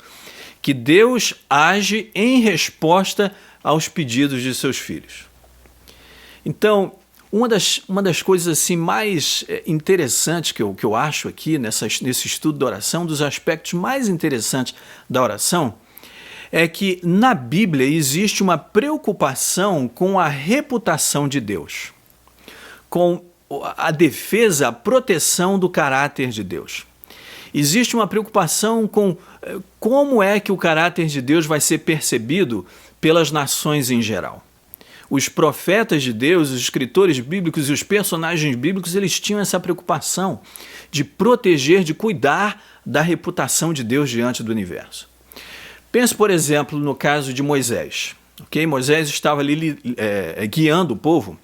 Que Deus age em resposta aos pedidos de seus filhos. Então, uma das coisas assim mais interessantes que eu acho aqui nesse estudo da oração, um dos aspectos mais interessantes da oração, é que na Bíblia existe uma preocupação com a reputação de Deus, com a defesa, a proteção do caráter de Deus. Existe uma preocupação com como é que o caráter de Deus vai ser percebido pelas nações em geral. Os profetas de Deus, os escritores bíblicos e os personagens bíblicos, eles tinham essa preocupação de proteger, de cuidar da reputação de Deus diante do universo. Pense, por exemplo, no caso de Moisés. Okay? Moisés estava ali guiando o povo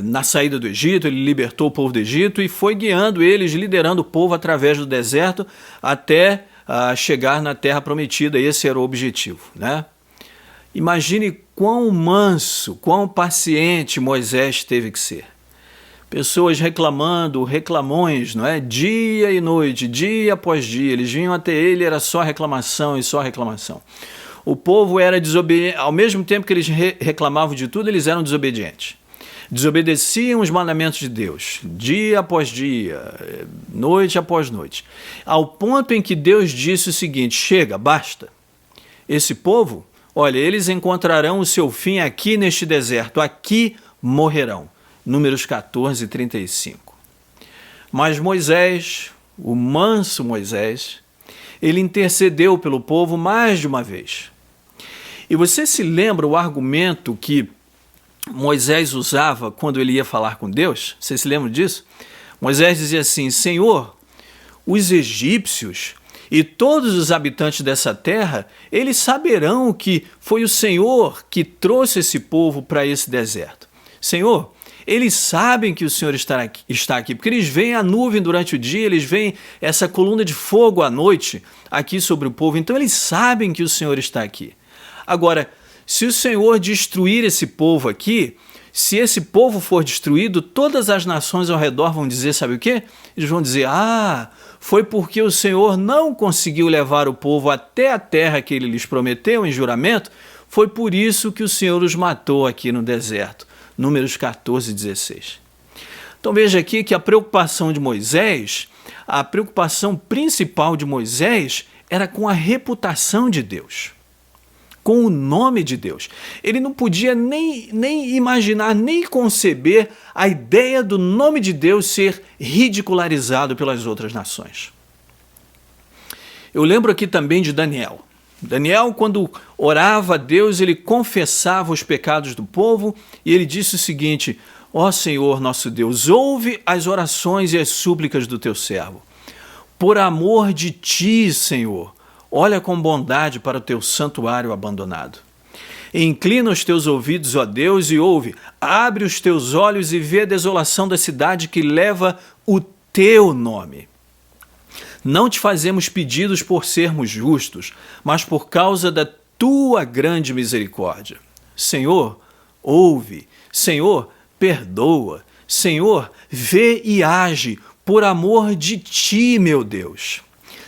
na saída do Egito, ele libertou o povo do Egito e foi guiando eles, liderando o povo através do deserto até chegar na terra prometida. Esse era o objetivo, né? Imagine quão manso, quão paciente Moisés teve que ser. Pessoas reclamando, reclamões, não é? Dia e noite, dia após dia, eles vinham até ele, era só reclamação e só reclamação. O povo era desobediente, ao mesmo tempo que eles reclamavam de tudo, eles eram desobedientes. Desobedeciam os mandamentos de Deus, dia após dia, noite após noite, ao ponto em que Deus disse o seguinte: chega, basta. Esse povo, olha, eles encontrarão o seu fim aqui neste deserto, aqui morrerão. Números 14, 35. Mas Moisés, o manso Moisés, ele intercedeu pelo povo mais de uma vez. E você se lembra o argumento que Moisés usava quando ele ia falar com Deus? Você se lembra disso? Moisés dizia assim: Senhor, os egípcios e todos os habitantes dessa terra, eles saberão que foi o Senhor que trouxe esse povo para esse deserto. Senhor, eles sabem que o Senhor está aqui, porque eles veem a nuvem durante o dia, eles veem essa coluna de fogo à noite aqui sobre o povo, então eles sabem que o Senhor está aqui. Agora, se o Senhor destruir esse povo aqui, se esse povo for destruído, todas as nações ao redor vão dizer, sabe o quê? Eles vão dizer, foi porque o Senhor não conseguiu levar o povo até a terra que ele lhes prometeu em juramento, foi por isso que o Senhor os matou aqui no deserto. Números 14, 16. Então veja aqui que a preocupação de Moisés, a preocupação principal de Moisés era com a reputação de Deus, com o nome de Deus. Ele não podia nem imaginar, nem conceber a ideia do nome de Deus ser ridicularizado pelas outras nações. Eu lembro aqui também de Daniel. Daniel, quando orava a Deus, ele confessava os pecados do povo e ele disse o seguinte: ó Senhor nosso Deus, ouve as orações e as súplicas do teu servo. Por amor de ti, Senhor, olha com bondade para o teu santuário abandonado. Inclina os teus ouvidos, ó Deus, e ouve. Abre os teus olhos e vê a desolação da cidade que leva o teu nome. Não te fazemos pedidos por sermos justos, mas por causa da tua grande misericórdia. Senhor, ouve. Senhor, perdoa. Senhor, vê e age por amor de ti, meu Deus.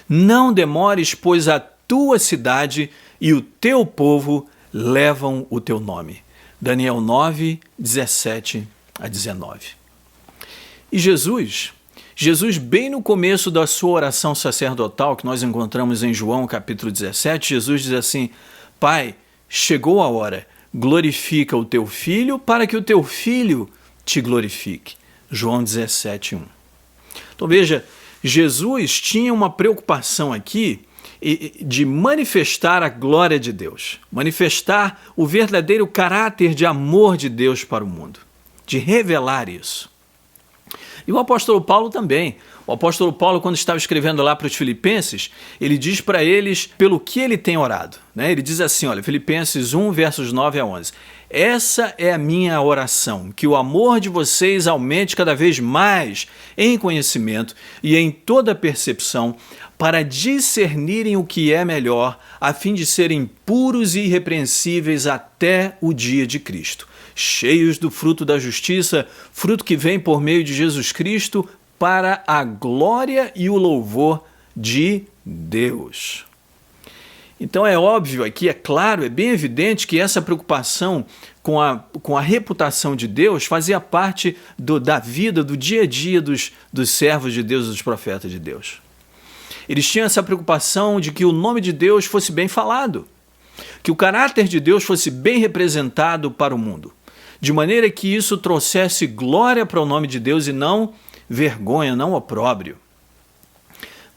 Não demores, pois a tua cidade e o teu povo levam o teu nome. Daniel 9, 17 a 19. E Jesus, bem no começo da sua oração sacerdotal, que nós encontramos em João capítulo 17, Jesus diz assim: Pai, chegou a hora, glorifica o teu Filho para que o teu Filho te glorifique. João 17, 1. Então veja, Jesus tinha uma preocupação aqui de manifestar a glória de Deus, manifestar o verdadeiro caráter de amor de Deus para o mundo, de revelar isso. E o apóstolo Paulo também. O apóstolo Paulo, quando estava escrevendo lá para os filipenses, ele diz para eles pelo que ele tem orado, né? Ele diz assim, olha, Filipenses 1, versos 9 a 11. Essa é a minha oração, que o amor de vocês aumente cada vez mais em conhecimento e em toda percepção, para discernirem o que é melhor, a fim de serem puros e irrepreensíveis até o dia de Cristo, cheios do fruto da justiça, fruto que vem por meio de Jesus Cristo, para a glória e o louvor de Deus. Então é óbvio aqui, é claro, é bem evidente que essa preocupação com a reputação de Deus fazia parte da vida, do dia a dia dos servos de Deus, dos profetas de Deus. Eles tinham essa preocupação de que o nome de Deus fosse bem falado, que o caráter de Deus fosse bem representado para o mundo, de maneira que isso trouxesse glória para o nome de Deus e não vergonha, não opróbrio.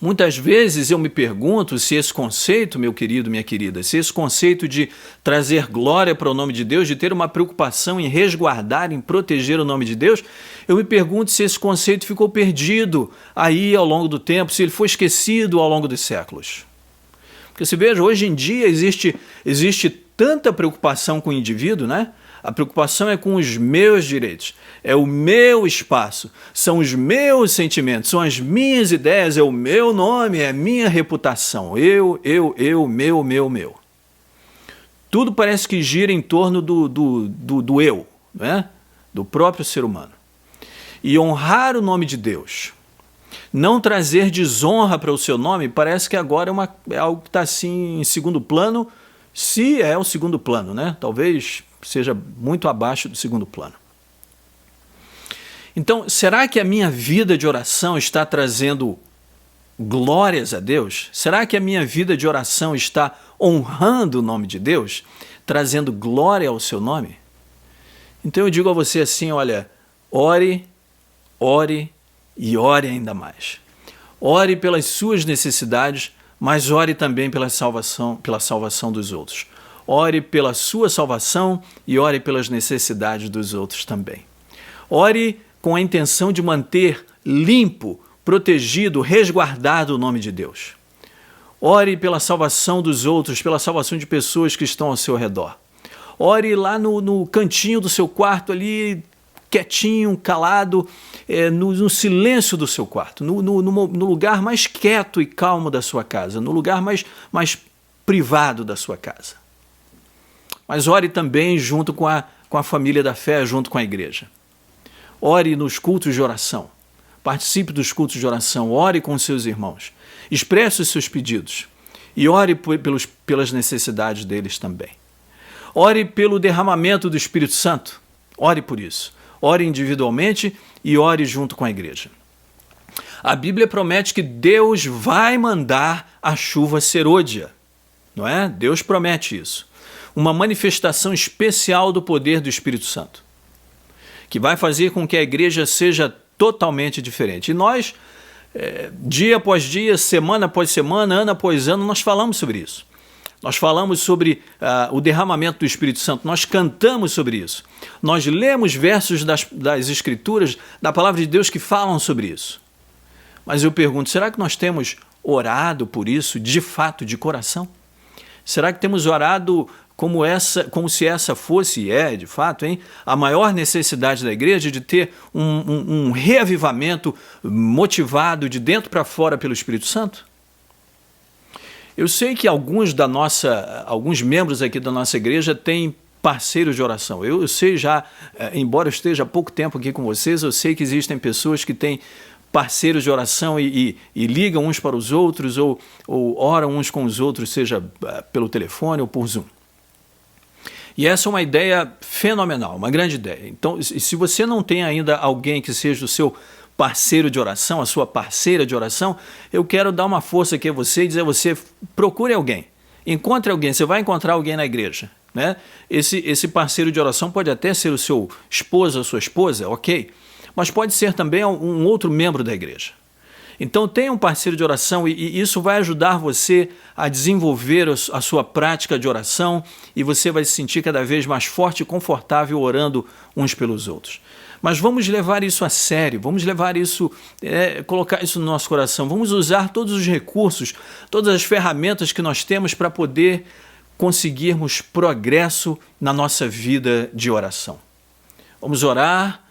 Muitas vezes eu me pergunto se esse conceito, meu querido, minha querida, se esse conceito de trazer glória para o nome de Deus, de ter uma preocupação em resguardar, em proteger o nome de Deus, eu me pergunto se esse conceito ficou perdido aí ao longo do tempo, se ele foi esquecido ao longo dos séculos. Porque se veja, hoje em dia existe tanta preocupação com o indivíduo, né? A preocupação é com os meus direitos, é o meu espaço, são os meus sentimentos, são as minhas ideias, é o meu nome, é a minha reputação. Eu, meu. Tudo parece que gira em torno do eu, né? Do próprio ser humano. E honrar o nome de Deus, não trazer desonra para o seu nome, parece que agora é algo que está assim em segundo plano, se é o segundo plano, né? Talvez seja muito abaixo do segundo plano. Então, será que a minha vida de oração está trazendo glórias a Deus? Será que a minha vida de oração está honrando o nome de Deus? Trazendo glória ao seu nome? Então eu digo a você assim, olha, ore e ore ainda mais. Ore pelas suas necessidades, mas ore também pela salvação dos outros. Ore pela sua salvação e ore pelas necessidades dos outros também. Ore com a intenção de manter limpo, protegido, resguardado o nome de Deus. Ore pela salvação dos outros, pela salvação de pessoas que estão ao seu redor. Ore lá no cantinho do seu quarto ali, quietinho, calado, no silêncio do seu quarto, no lugar mais quieto e calmo da sua casa, no lugar mais privado da sua casa. Mas ore também junto com a família da fé, junto com a igreja. Ore nos cultos de oração. Participe dos cultos de oração. Ore com os seus irmãos. Expresse os seus pedidos. E ore pelas necessidades deles também. Ore pelo derramamento do Espírito Santo. Ore por isso. Ore individualmente e ore junto com a igreja. A Bíblia promete que Deus vai mandar a chuva serôdia. Não é? Deus promete isso. Uma manifestação especial do poder do Espírito Santo, que vai fazer com que a igreja seja totalmente diferente. E nós, dia após dia, semana após semana, ano após ano, nós falamos sobre isso. Nós falamos sobre o derramamento do Espírito Santo, nós cantamos sobre isso. Nós lemos versos das Escrituras, da Palavra de Deus que falam sobre isso. Mas eu pergunto, será que nós temos orado por isso de fato, de coração? Será que temos orado como se essa fosse, de fato, a maior necessidade da igreja de ter um reavivamento motivado de dentro para fora pelo Espírito Santo? Eu sei que alguns membros aqui da nossa igreja têm parceiros de oração. Eu sei já, embora eu esteja há pouco tempo aqui com vocês, eu sei que existem pessoas que têm parceiros de oração e ligam uns para os outros ou oram uns com os outros, seja pelo telefone ou por Zoom. E essa é uma ideia fenomenal, uma grande ideia. Então, se você não tem ainda alguém que seja o seu parceiro de oração, a sua parceira de oração, eu quero dar uma força aqui a você e dizer a você, procure alguém, encontre alguém, você vai encontrar alguém na igreja, né? Esse parceiro de oração pode até ser o seu esposo ou sua esposa, ok, mas pode ser também um outro membro da igreja. Então tenha um parceiro de oração e isso vai ajudar você a desenvolver a sua prática de oração e você vai se sentir cada vez mais forte e confortável orando uns pelos outros. Mas vamos levar isso a sério, vamos levar isso, colocar isso no nosso coração, vamos usar todos os recursos, todas as ferramentas que nós temos para poder conseguirmos progresso na nossa vida de oração. Vamos orar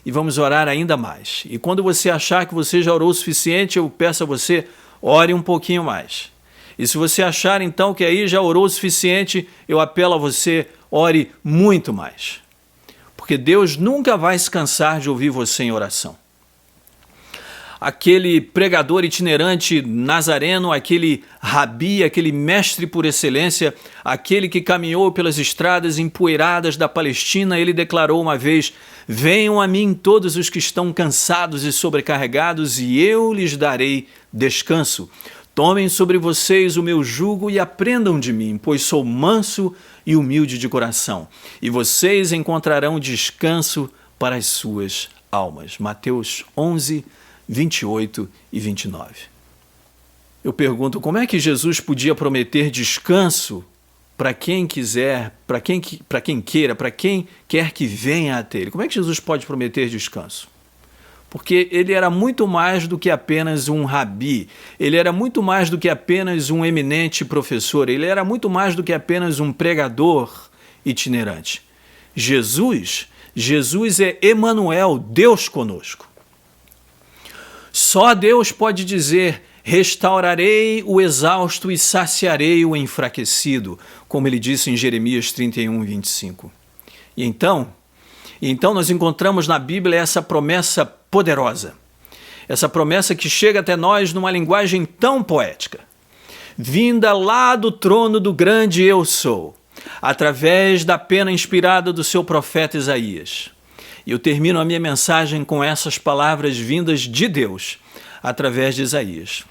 e vamos orar ainda mais. E quando você achar que você já orou o suficiente, eu peço a você, ore um pouquinho mais. E se você achar então que aí já orou o suficiente, eu apelo a você, ore muito mais. Porque Deus nunca vai se cansar de ouvir você em oração. Aquele pregador itinerante nazareno, aquele rabi, aquele mestre por excelência, aquele que caminhou pelas estradas empoeiradas da Palestina, ele declarou uma vez, venham a mim todos os que estão cansados e sobrecarregados e eu lhes darei descanso. Tomem sobre vocês o meu jugo e aprendam de mim, pois sou manso e humilde de coração, e vocês encontrarão descanso para as suas almas. Mateus 11, 28 e 29. Eu pergunto, como é que Jesus podia prometer descanso para quem quiser, para quem queira, para quem quer que venha até Ele? Como é que Jesus pode prometer descanso? porque ele era muito mais do que apenas um rabi, ele era muito mais do que apenas um eminente professor, ele era muito mais do que apenas um pregador itinerante. Jesus é Emanuel, Deus conosco. Só Deus pode dizer: restaurarei o exausto e saciarei o enfraquecido, como ele disse em Jeremias 31, 25. E então nós encontramos na Bíblia essa promessa poderosa, essa promessa que chega até nós numa linguagem tão poética, vinda lá do trono do grande Eu Sou, através da pena inspirada do seu profeta Isaías. E eu termino a minha mensagem com essas palavras vindas de Deus, através de Isaías.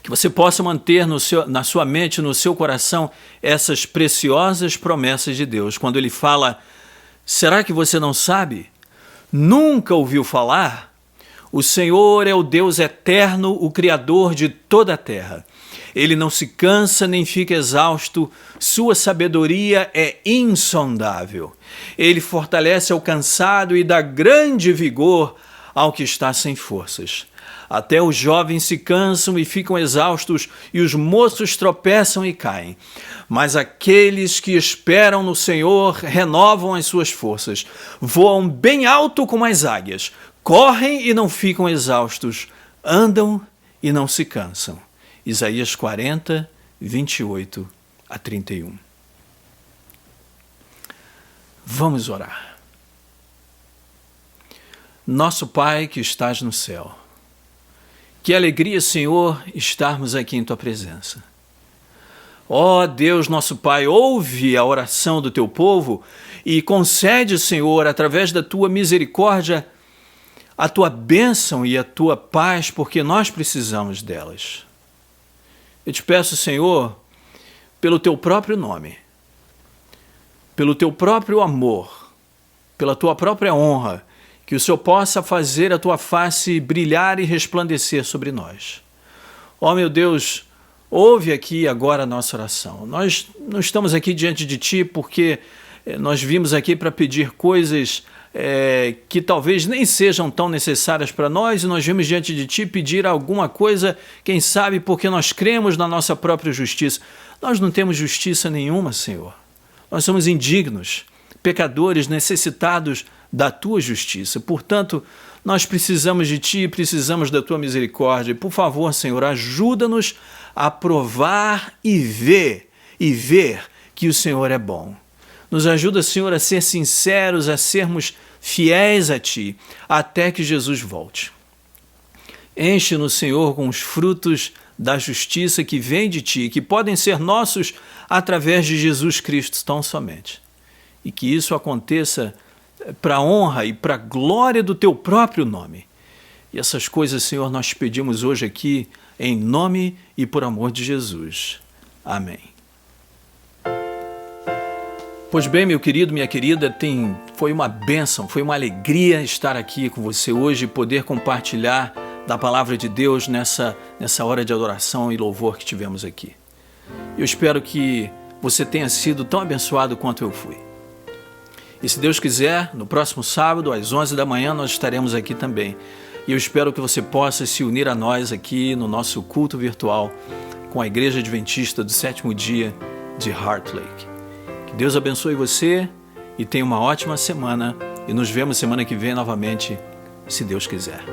Que você possa manter na sua mente, no seu coração, essas preciosas promessas de Deus. Quando ele fala: será que você não sabe? Nunca ouviu falar? O Senhor é o Deus eterno, o Criador de toda a terra. Ele não se cansa nem fica exausto, sua sabedoria é insondável. Ele fortalece ao cansado e dá grande vigor ao que está sem forças. Até os jovens se cansam e ficam exaustos, e os moços tropeçam e caem. Mas aqueles que esperam no Senhor renovam as suas forças, voam bem alto como as águias, correm e não ficam exaustos, andam e não se cansam. Isaías 40, 28 a 31. Vamos orar. Nosso Pai que estás no céu, que alegria, Senhor, estarmos aqui em Tua presença. Ó Deus, nosso Pai, ouve a oração do Teu povo e concede, Senhor, através da Tua misericórdia, a Tua bênção e a Tua paz, porque nós precisamos delas. Eu te peço, Senhor, pelo Teu próprio nome, pelo Teu próprio amor, pela Tua própria honra, que o Senhor possa fazer a Tua face brilhar e resplandecer sobre nós. Ó meu Deus, ouve aqui agora a nossa oração. Nós não estamos aqui diante de Ti porque nós vimos aqui para pedir coisas que talvez nem sejam tão necessárias para nós, e nós vimos diante de Ti pedir alguma coisa, quem sabe porque nós cremos na nossa própria justiça. Nós não temos justiça nenhuma, Senhor. Nós somos indignos, pecadores, necessitados da Tua justiça. Portanto, nós precisamos de Ti, precisamos da Tua misericórdia. Por favor, Senhor, ajuda-nos a provar e ver que o Senhor é bom. Nos ajuda, Senhor, a ser sinceros, a sermos fiéis a Ti, até que Jesus volte. Enche-nos, Senhor, com os frutos da justiça que vem de Ti, que podem ser nossos através de Jesus Cristo tão somente. E que isso aconteça para a honra e para a glória do Teu próprio nome. E essas coisas, Senhor, nós te pedimos hoje aqui, em nome e por amor de Jesus. Amém. Pois bem, meu querido, minha querida, foi uma bênção, foi uma alegria estar aqui com você hoje e poder compartilhar da palavra de Deus nessa hora de adoração e louvor que tivemos aqui. Eu espero que você tenha sido tão abençoado quanto eu fui. E se Deus quiser, no próximo sábado, às 11 da manhã, nós estaremos aqui também. E eu espero que você possa se unir a nós aqui no nosso culto virtual com a Igreja Adventista do Sétimo Dia de Heart Lake. Que Deus abençoe você e tenha uma ótima semana. E nos vemos semana que vem novamente, se Deus quiser.